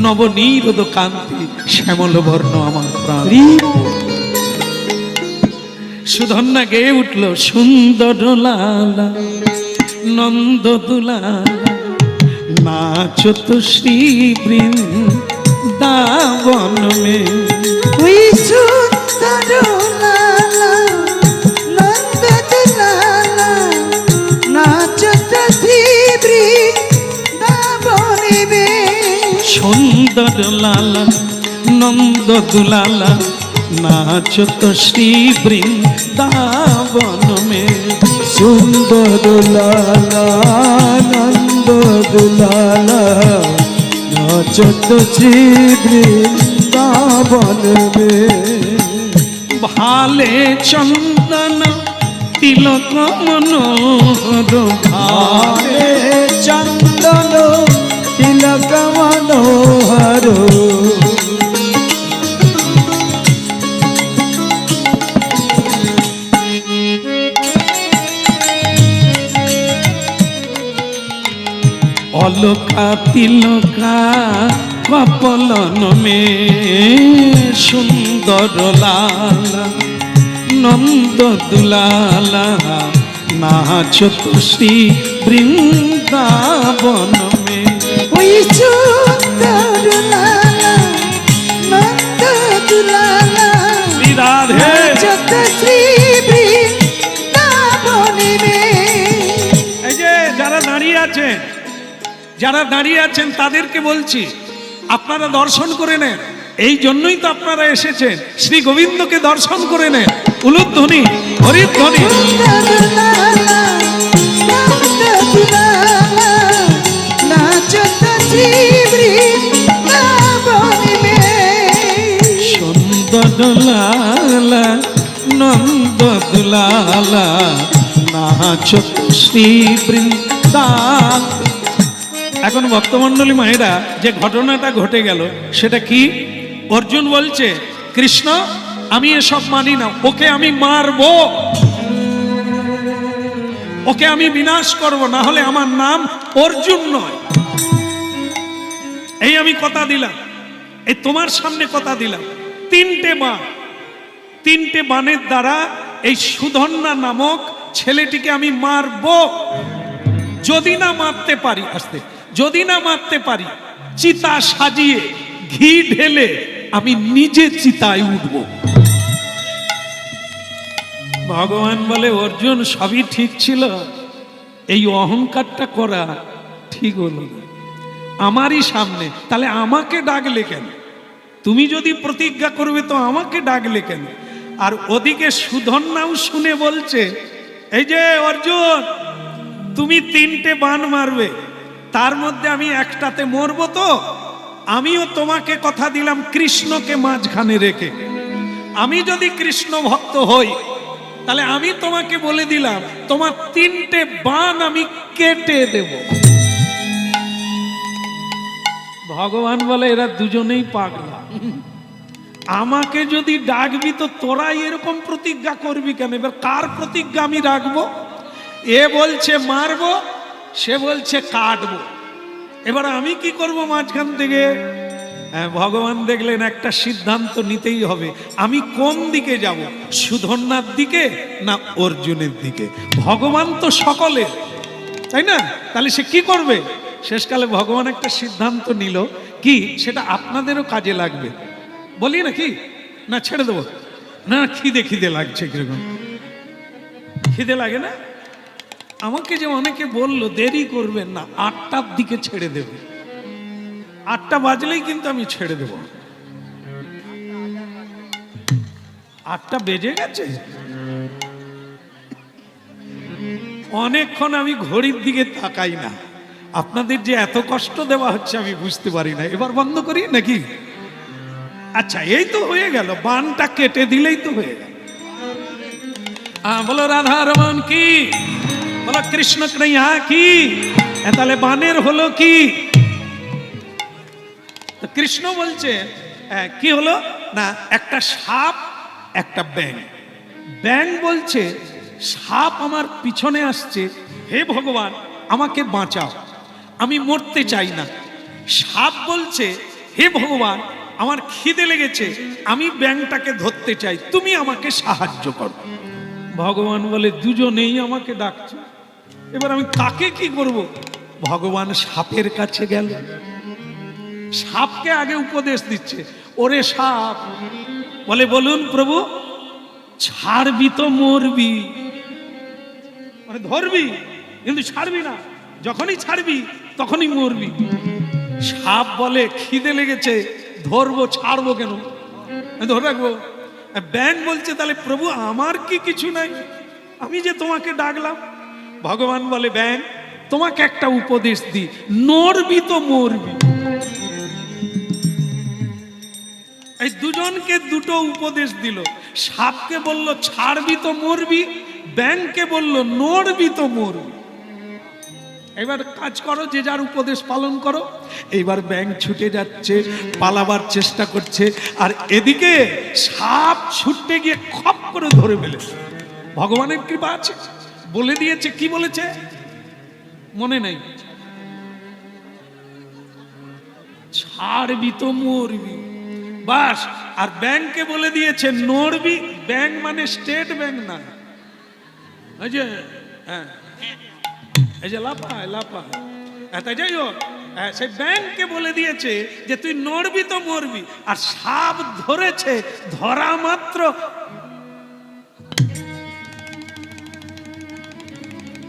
নবনীরোদ কান্তি, শ্যামল বর্ণ আমার প্রাণ। সুধন্যা গেয়ে উঠল, সুন্দর লালা নন্দ দুলালা, নাচো তো শ্রী বৃন্দাবন মে। ওই সুন্দর লালা নন্দ দুলালা, নাচত শ্রী বৃন্দাবনে বে। সুন্দর লালা নন্দ দুলালা, নাচো তো শ্রী বৃন্দাবন মে। সুন্দর লালা নন্দ দুলালা, নাচত শ্রী বৃন্দাবন মে। ভালে চন্দন তিলক মনোহর, ভালে চন্দন নন্দন তিলক মনোহর অলকা তিলকা কপলন মে সুন্দর লালা নন্দ দুলালা নাচত শ্রী বৃন্দাবন মে। ওই সুন্দর লালা নন্দ দুলালা শ্রী রাধে যত শ্রী বৃন্দাবনে মে। এই যে যারা দাঁড়িয়ে আছেন, যারা দাঁড়িয়ে আছেন তাদেরকে বলছি আপনারা দর্শন করে নেন। এই জন্যই তো আপনারা এসেছেন, শ্রী গোবিন্দকে দর্শন করে নেন। উলুধ্বনি হরিধ্বনি। সুন্দর লালা নন্দ দুলালা নাচত শ্রী বৃন্দাবনে মে। সুন্দর লালা নন্দ দুলালা নাচত শ্রী বৃন্দা। এখন ভক্তমণ্ডলী মায়েরা, যে ঘটনাটা ঘটে গেল সেটা কি? অর্জুন বলছে, কৃষ্ণ আমি এসব মানি না, ওকে আমি মারবো, ওকে আমি বিনাশ করব, না হলে আমার নাম অর্জুন নয়। এই আমি কথা দিলাম, এই তোমার সামনে কথা দিলাম। তিনটে বাণের দ্বারা এই সুধন্যা নামক ছেলেটিকে আমি মারবো। যদি না মারতে পারি, আসতে, যদি না মারতে পারি, চিতা সাজিয়ে ঘি ঢেলে আমি নিজে চিতায় উঠব। ভগবান বলে, অর্জুন সবই ঠিক ছিল, এই অহংকারটা করা ঠিক হলো না আমারই সামনে। তাহলে আমাকে ডাকলে কেন? তুমি যদি প্রতিজ্ঞা করবে তো আমাকে ডাকলে কেন? আর ওদিকে সুধন্যাও শুনে বলছে, এই যে অর্জুন, তুমি 3টে বাণ মারবে, তার মধ্যে আমি একটাতে মরবো, তো আমিও তোমাকে কথা দিলাম কৃষ্ণকে মাঝখানে রেখে। আমি যদি কৃষ্ণ ভক্ত হই, তাহলে আমি তোমাকে বলে দিলাম তোমার 3টে বাণ আমি কেটে দেব। ভগবান বলে, এরা দুজনেই পাগলা। আমাকে যদি ডাকবি তো তোরা এরকম প্রতিজ্ঞা করবি কেন? এবার কার প্রতিজ্ঞা আমি রাখবো? এ বলছে মারবো, সে বলছে কাটবো। এবার আমি কি করব মাঝখান থেকে? ভগবান দেখলেন একটা সিদ্ধান্ত নিতেই হবে, আমি কোন দিকে যাব, সুধন্যার দিকে না অর্জুনের দিকে? ভগবান তো সকলের, তাই না? তাহলে সে কি করবে? শেষকালে ভগবান একটা সিদ্ধান্ত নিল, কি সেটা আপনাদেরও কাজে লাগবে। বলি নাকি? না ছেড়ে দেবো? না, খিদে খিদে লাগছে। কিরকম খিদে লাগে না? আমাকে যে অনেকে বললো দেরি করবেন না, 8টার দিকে ছেড়ে দেব। 8টা বাজলেই কিন্তু আমি ছেড়ে দেব। 8টা বেজে গেছে, অনেকক্ষণ আমি ঘড়ির দিকে তাকাই না। আপনাদের যে এত কষ্ট দেওয়া হচ্ছে আমি বুঝতে পারি না। এবার বন্ধ করি নাকি? আচ্ছা, এই তো হয়ে গেল, বানটা কেটে দিলেই তো হয়ে গেল। বলো রাধা রমন কি, বলো কৃষ্ণ কৃষ্ণা কি। তাহলে বানের হলো কি? তো কৃষ্ণ বলছে কি হলো না, একটা সাপ, একটা ব্যাঙ। ব্যাঙ বলছে, সাপ আমার পিছনে আসছে, হে ভগবান আমাকে বাঁচাও, আমি মরতে চাই না। সাপ বলছে, হে ভগবান আমার খিদে লেগেছে, আমি ব্যাঙটাকে ধরতে চাই, তুমি আমাকে সাহায্য করো। ভগবান বলে, দুজনেই আমাকে ডাকছে, এবার আমি কাকে কি করব? ভগবান সাপের কাছে গেল, সাপকে আগে উপদেশ দিচ্ছে। ওরে সাপ, বলে বলুন প্রভু, ছাড়বি তো মরবি, মানে ধরবি কিন্তু ছাড়বি না, যখনই ছাড়বি তখনই মরবি। সাপ বলে, খিদে লেগেছে, ধরবো, ছাড়বো কেন, ধরে রাখবো। ব্যাঙ বলছে, তাহলে প্রভু আমার কি কিছু নাই, আমি যে তোমাকে ডাকলাম। ভগবান বলে, ব্যাঙ তোমাকে একটা উপদেশ দি, নড়বি তো মরবি। এই দুজনকে দুটো উপদেশ দিল। সাপকে বলল ছাড়বি তো মরবি, ব্যাঙকে বলল নড়বি তো মরবি। এবার কাজ করো, যে যার উপদেশ পালন করো। এইবার ব্যাঙ ছুটে যাচ্ছে, পালাবার চেষ্টা করছে, আর এদিকে সাপ ছুটতে গিয়ে খপ করে ধরে ফেলেছে। ভগবানের কৃপা আছে, বলে দিয়েছে। কি বলেছে মনে নেই, ছাড়বি তো মরবি, বাস। আর ব্যাংকে বলে দিয়েছে নড়বি। ব্যাংক মানে স্টেট ব্যাংক না, এই যে হ্যাঁ, এই যে লাফায় লাফায়, তাই যাই হোক, সেই ব্যাংককে বলে দিয়েছে যে তুই নড়বি তো মরবি। আর সাপ ধরেছে, ধরা মাত্র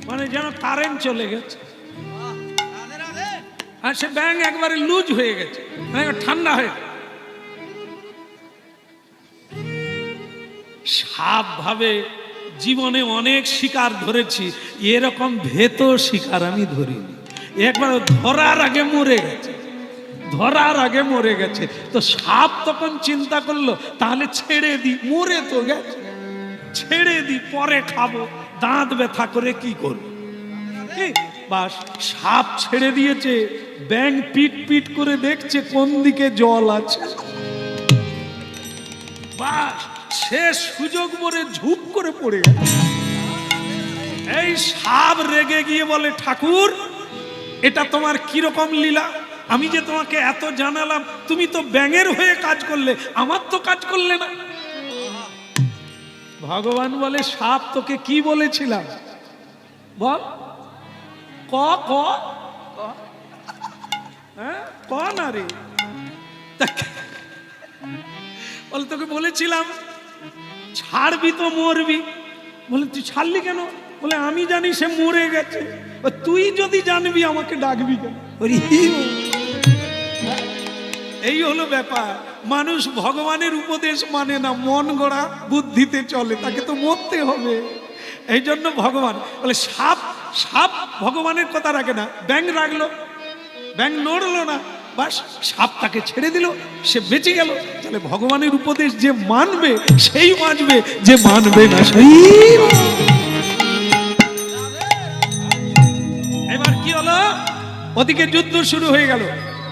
মানে যেন কারেন্ট চলে গেছে, আর সে ব্যাংক একবারে লুজ হয়ে গেছে, মানে ঠান্ডা হয়ে। সাপ ভাবে জীবনে অনেক শিকার ধরেছি, এরকম ভেত শিকার আমি ধরিনি। একবার ধরার আগে মরে গেছে, ধরার আগে মরে গেছে। তো সাপ তখন চিন্তা করলো তাহলে ছেড়ে দি, মরে তো গেছে, ছেড়ে দি, পরে খাবো, দাঁত ব্যথা করে কি করবো। বাস, সাপ ছেড়ে দিয়েছে। ব্যাঙ পিট পিট করে দেখছে কোন দিকে জল আছে। বাস, সে সুযোগ মরে ঝুপ করে পড়ে গেছে। এই সাপ রেগে গিয়ে বলে, ঠাকুর এটা তোমার কিরকম লীলা? আমি যে তোমাকে এত জানালাম, তুমি তো ব্যাঙের হয়ে কাজ করলে, আমার তো কাজ করলে না। ভগবান বলে, সাপ তোকে কি বলেছিলাম বল, ক ক হ্যাঁ ক না রে। বলে তোকে বলেছিলাম ছাড়বি তো মরবি। বলে তুই ছাড়লি কেন? বলে আমি জানি সে মরে গেছে, তুই যদি জানবি আমাকে ডাকবি কেন? এই হলো ব্যাপার। মানুষ ভগবানের উপদেশ মানে না, মন গড়া বুদ্ধিতে চলে, তাকে তো মরতে হবে। এই জন্য ভগবান বলে, সাপ সাপ ভগবানের কথা রাখে না, ব্যাঙ রাখলো, ব্যাঙ নড়লো না, বাস সাপ তাকে ছেড়ে দিল, সে বেঁচে গেল। তাহলে ভগবানের উপদেশ যে মানবে সেই বাঁচবে, যে মানবে না সেই। এবার কি হলো, ওদিকে যুদ্ধ শুরু হয়ে গেল।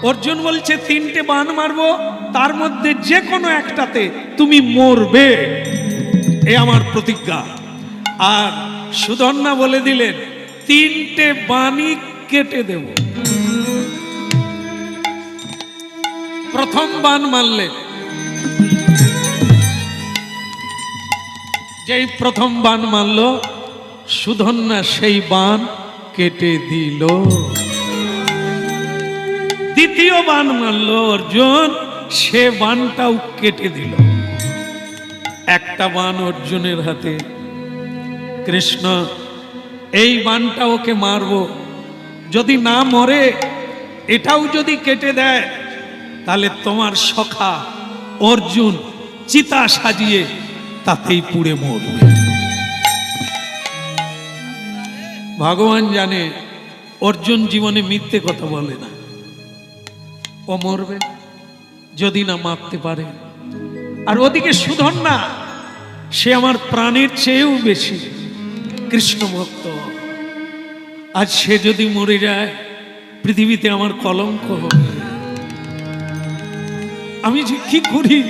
অর্জুন বলছে 3টে বাণ মারবো, তার মধ্যে যে কোনো একটাতে তুমি মরবে, এ আমার প্রতিজ্ঞা। আর সুধন্যা বলে দিলেন 3টে বাণই কেটে দেব। প্রথম বাণ মারলেন, যেই প্রথম বাণ মারল সুধন্যা, সেই বাণ কেটে দিল। দ্বিতীয় বাণ মারল অর্জুন, সে বাণটাও কেটে দিল। একটা বাণ অর্জুনের হাতে, কৃষ্ণ এই বাণটা ওকে মারবো, যদি না মরে এটাও যদি কেটে দেয়, তাহলে তোমার সখা অর্জুন চিতা সাজিয়ে তাতেই পুড়ে মরবে। ভগবান জানে অর্জুন জীবনে মিথ্যে কথা বলে না, ও মরবে যদি না মারতে পারে। আর ওদিকে সুধন্যা, সে আমার প্রাণের চেয়েও বেশি কৃষ্ণ ভক্ত। আজ সে যদি মরে যায়, পৃথিবীতে আমার কলঙ্ক হবে। আমি যে কি করি,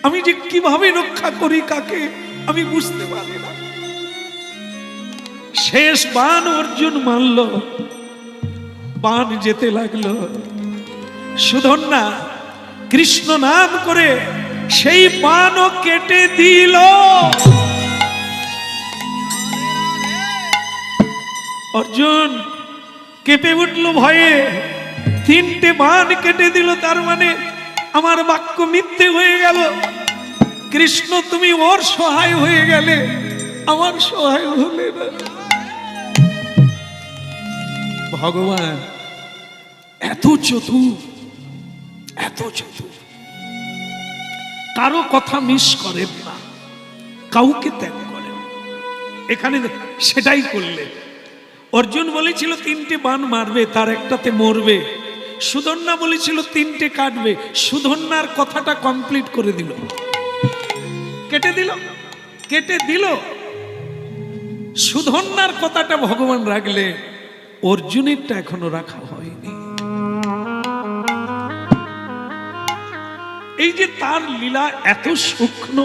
আমি যে কিভাবে রক্ষা করি কাকে, আমি বুঝতে পারি না। শেষ বাণ অর্জুন মারল, বাণ যেতে লাগলো। সুধন্যা কৃষ্ণ নাম করে সেই বাণও কেটে দিল। অর্জুন কেঁপে উঠল ভয়ে, 3টে বাণ কেটে দিল, তার মানে আমার বাক্য মিথ্যে হয়ে গেল। কৃষ্ণ তুমি ওর সহায় হয়ে গেলে, আমার সহায় হলে না। ভগবান এত চতুর, এত চতুর, কারো কথা মিস করেন না, কাউকে ত্যাগ করেন। এখানে সেটাই করলেন। অর্জুন বলেছিল 3টে বাণ মারবে, তার একটাতে মরবে। সুধন্যা বলেছিল 3টে কাটবে, সুধন্যার কথাটা কমপ্লিট করে দিল, কেটে দিল, কেটে দিল। সুধন্যার কথাটা ভগবান রাখলে, অর্জুনেরটা এখনো রাখা হয়নি। এই যে তার লীলা এত সূক্ষ্ম,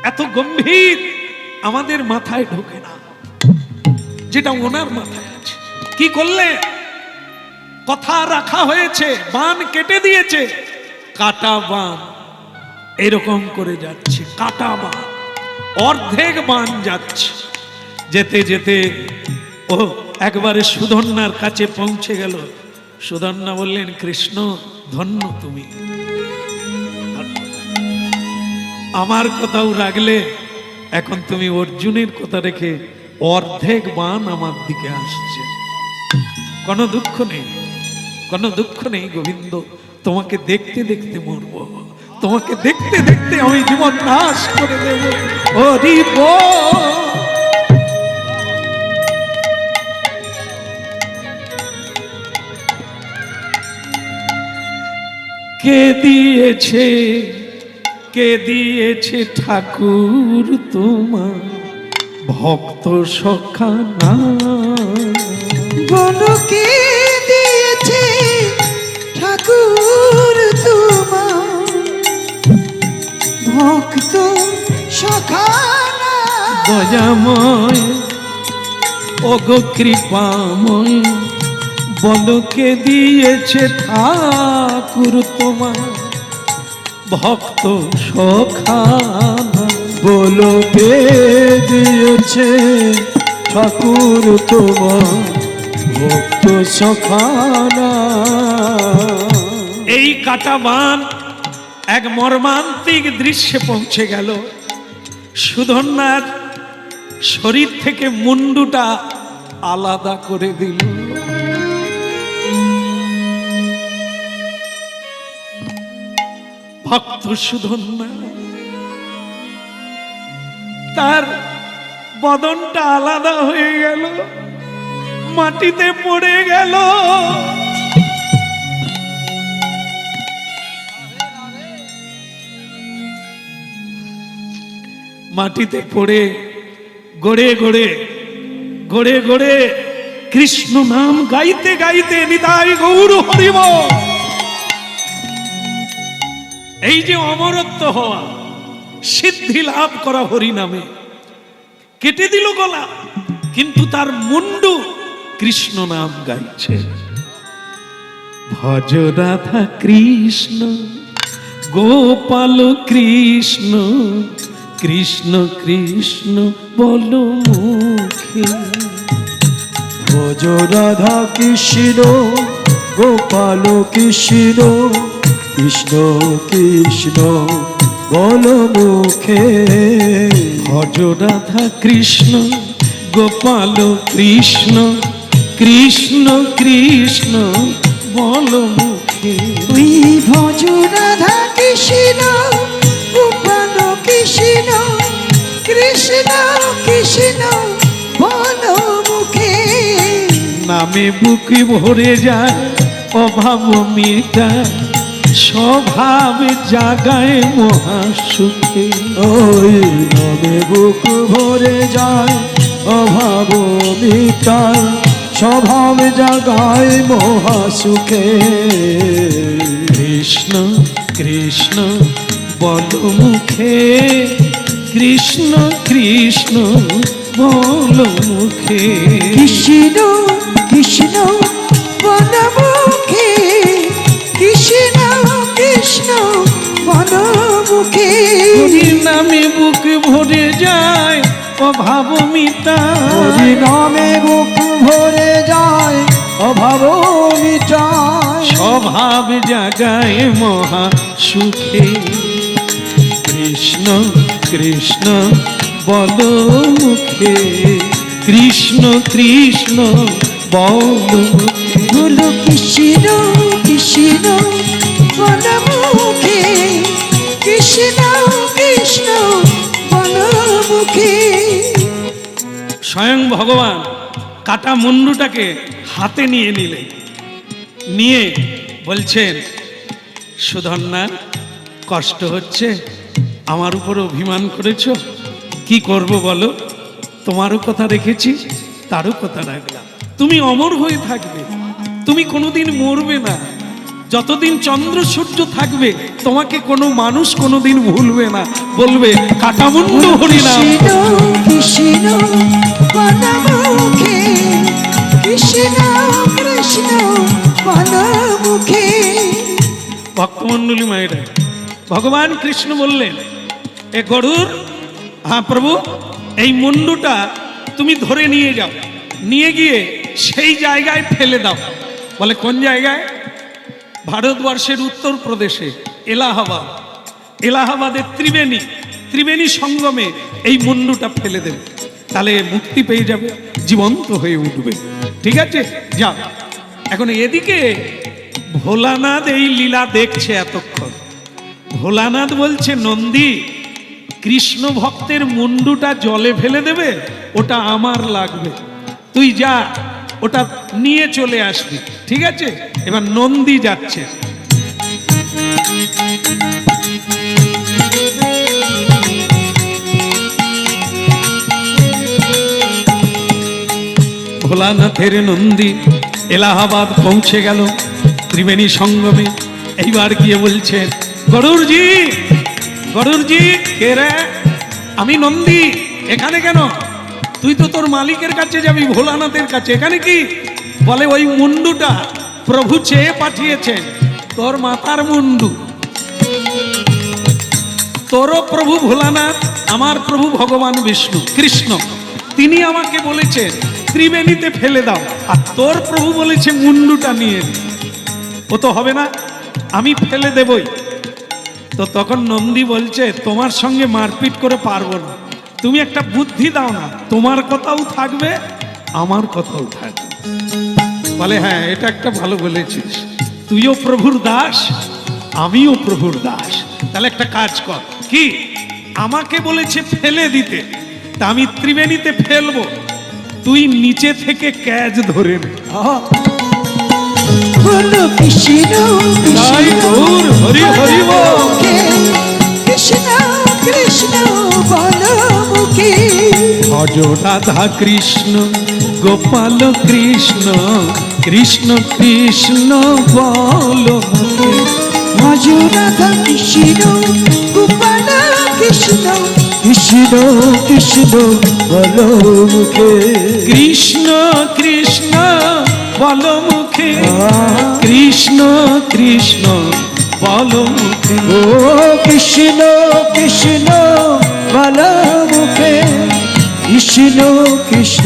এত গম্ভীর, আমাদের মাথায় ঢোকে না, যেটা ওনার মাথায় আছে। কি করলে? কথা রাখা হয়েছে, বান কেটে দিয়েছে, কাটা বান এরকম করে যাচ্ছে, কাটা বান, অর্ধেক বান যাচ্ছে। যেতে যেতে ও একবারে সুধন্যার কাছে পৌঁছে গেল। সুধন্যা বললেন, কৃষ্ণ ধন্য তুমি, আমার কথাও রাখলে, এখন তুমি অর্জুনের কথা রেখে অর্ধেক বান আমার দিকে আসছে। কোনো দুঃখ নেই, কোনো দুঃখ নেই গোবিন্দ, তোমাকে দেখতে দেখতে মরব, তোমাকে দেখতে দেখতে আমি জীবন নাশ করে দেব। হরি বল। কে দিয়েছে, কে দিয়েছে ঠাকুর তোমার ভক্ত সখা না? বলো কে দিয়েছে ঠাকুর তোমার ভক্ত সখানা? দয়াময় ওগো কৃপাময়, বলো কে দিয়েছে ঠাকুর তোমার ভক্ত সখানা? বলো কে দিয়েছে ঠাকুর তোমার ভক্ত সখানা? এই কাটা বান এক মর্মান্তিক দৃশ্যে পৌঁছে গেল। সুধন্যার শরীর থেকে মুন্ডুটা আলাদা করে দিল। ভক্ত সুধন্যা, তার বদনটা আলাদা হয়ে গেল, মাটিতে পড়ে গেল। মাটিতে পড়ে গড়ে গড়ে গড়ে গড়ে কৃষ্ণ নাম গাইতে গাইতে নিতাই গৌর হরিব। এই যে অমরত্ব হওয়া, সিদ্ধি লাভ করা হরি নামে, কেটে দিল গলা, কিন্তু তার মুন্ডু কৃষ্ণ নাম গাইছে। ভজ রাধা কৃষ্ণ গোপাল কৃষ্ণ, কৃষ্ণ কৃষ্ণ বলো মুখে। ভজ রাধা কৃষ্ণ গোপাল কৃষ্ণ, কৃষ্ণ কৃষ্ণ বলো মুখে। ভজ রাধা কৃষ্ণ গোপাল কৃষ্ণ, কৃষ্ণ কৃষ্ণ বলো মুখে। ওই ভজ রাধা কৃষ্ণ গোপাল কৃষ্ণ, কৃষ্ণ কৃষ্ণ বলো মুখে। নামে বুক ভরে যায় অভাব মিটায়, স্বভাব জাগায় মহাসুখে। ওই নামে বুক ভরে যায় অভাব মিটায়, স্বভাব জাগায় মহাসুখে। কৃষ্ণ কৃষ্ণ বলো মুখে, কৃষ্ণ কৃষ্ণ বলো মুখে। কৃষ্ণ কৃষ্ণ বলো মুখে, কৃষ্ণ কৃষ্ণ বলো মুখে। হরি নামে বুক ভরে যায় অভাব মিটায়, হরি নামে বুক ভরে যায় অভাব মিটায়, স্বভাব জাগায় মহা সুখে। কৃষ্ণ কৃষ্ণ বলো মুখে, কৃষ্ণ কৃষ্ণ বলো মুখে। বলো কৃষ্ণ কৃষ্ণ বলো মুখে, কৃষ্ণ কৃষ্ণ বলো মুখে। স্বয়ং ভগবান কাটা মুন্ডুটাকে হাতে নিয়ে নিলেন, নিয়ে বলছেন, সুধন্যা কষ্ট হচ্ছে, আমার উপর অভিমান করেছ, কি করব বলো? তোমারও কথা রেখেছি, তারও কথা রাখলাম, তুমি অমর হয়ে থাকবে, তুমি কোনোদিন মরবে না। যতদিন চন্দ্র সূর্য থাকবে তোমাকে কোনো মানুষ কোনোদিন ভুলবে না, বলবে কাটামুন্ডু হরিনাম। কৃষ্ণ বনমুখে, কৃষ্ণ কৃষ্ণ বনমুখে। ভক্তমণ্ডলী মায়েরা, ভগবান কৃষ্ণ বললেন, এ গরুর, হ্যাঁ প্রভু, এই মুন্ডুটা তুমি ধরে নিয়ে যাও, নিয়ে গিয়ে সেই জায়গায় ফেলে দাও। বলে কোন জায়গায়? ভারতবর্ষের উত্তরপ্রদেশে এলাহাবাদ, এলাহাবাদের ত্রিবেণী সঙ্গমে এই মুন্ডুটা ফেলে দেবে, তাহলে মুক্তি পেয়ে যাবে, জীবন্ত হয়ে উঠবে। ঠিক আছে, যাও। এখন এদিকে ভোলানাথ এই লীলা দেখছে এতক্ষণ। ভোলানাথ বলছে, নন্দী, কৃষ্ণ ভক্তের মুন্ডুটা জলে ফেলে দেবে, ওটা আমার লাগবে, তুই যা, ওটা নিয়ে চলে আসবি। ঠিক আছে, এবার নন্দী যাচ্ছে। ভোলানাথের নন্দী এলাহাবাদ পৌঁছে গেল ত্রিবেণী সঙ্গমে। এইবার গিয়ে বলছে, গরুরজি, গরুরজি, কে রে? আমি নন্দী, এখানে কেন? তুই তো তোর মালিকের কাছে যাবি, ভোলানাথের কাছে, এখানে কি? বলে ওই মুন্ডুটা প্রভু চেয়ে পাঠিয়েছেন, তোর মাথার মুন্ডু। তোরও প্রভু ভোলানাথ, আমার প্রভু ভগবান বিষ্ণু কৃষ্ণ, তিনি আমাকে বলেছেন ত্রিবেণীতে ফেলে দাও, আর তোর প্রভু বলেছে মুন্ডুটা নিয়ে নে। ও তো হবে না, আমি ফেলে দেবই। তো তখন নন্দী বলছে, তোমার সঙ্গে মারপিট করে পারবো না, তুমি একটা বুদ্ধি দাও না, তোমার কথাও থাকবে আমার কথাও থাকবে। বলে হ্যাঁ, এটা একটা ভালো বলেছিস, তুইও প্রভুর দাস, আমিও প্রভুর দাস। তাহলে একটা কাজ কর, কি? আমাকে বলেছে ফেলে দিতে, তা আমি ত্রিবেণীতে ফেলবো, তুই নিচে থেকে ক্যাচ ধরে নে। বলো কৃষ্ণ জয় গৌর, হরি হরি বল। কৃষ্ণ কৃষ্ণ বনমুখে। ভজ রাধা কৃষ্ণ গোপাল কৃষ্ণ, কৃষ্ণ কৃষ্ণ বল মুখে। ভজ রাধা কৃষ্ণ গোপাল কৃষ্ণ, কৃষ্ণ কৃষ্ণ বলো মুখে। কৃষ্ণ কৃষ্ণ বল মুখে, কৃষ্ণ কৃষ্ণ বল মুখে। ও কৃষ্ণ কৃষ্ণ বলো মুখে, কৃষ্ণ কৃষ্ণ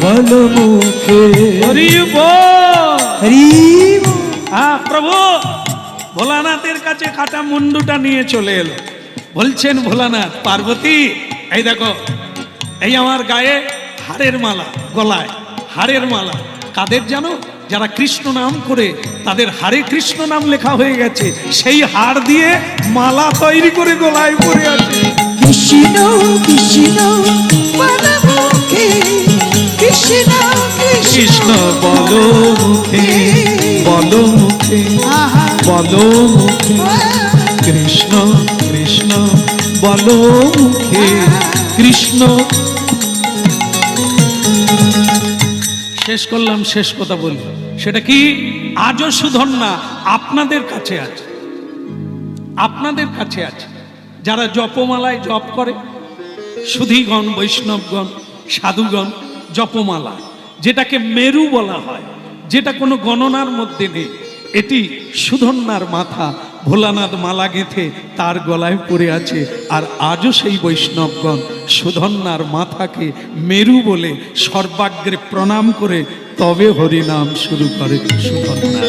বলো মুখে। হরি বল। হরি হ্যাঁ প্রভু ভোলানাথের কাছে কাটা মুন্ডুটা নিয়ে চলে এলো। বলছেন ভোলানাথ, পার্বতী, এই দেখো, এই আমার গায়ে হাড়ের মালা, গলায় হাড়ের মালা। কাদের জানো? যারা কৃষ্ণ নাম করে তাদের হাড়ে কৃষ্ণ নাম লেখা হয়ে গেছে, সেই হাড় দিয়ে মালা তৈরি করে গলায় পরে আছে। কৃষ্ণ কৃষ্ণ বনমুখে, কৃষ্ণ কৃষ্ণ বলো মুখে, বলো মুখে, আহা বলো মুখে। কৃষ্ণ কৃষ্ণ বলো মুখে, কৃষ্ণ। শেষ করলাম, শেষ কথা বলি, সেটা কি? আজও সুধন্যা আপনাদের কাছে আছে, আপনাদের কাছে আছে। যারা জপমালায় জপ করে, সুধীগণ, বৈষ্ণবগণ, সাধুগণ, জপমালা, যেটাকে মেরু বলা হয়, যেটা কোনো গণনার মধ্যে নেই, এটি সুধন্যার মাথা। ভোলানাথ মালা গেঁথে তার গলায় পড়ে আছে। আর আজও সেই বৈষ্ণবগণ সুধন্যার মাথাকে মেরু বলে সর্বাগ্রে প্রণাম করে তবে হরিনাম শুরু করে সুধন্যা।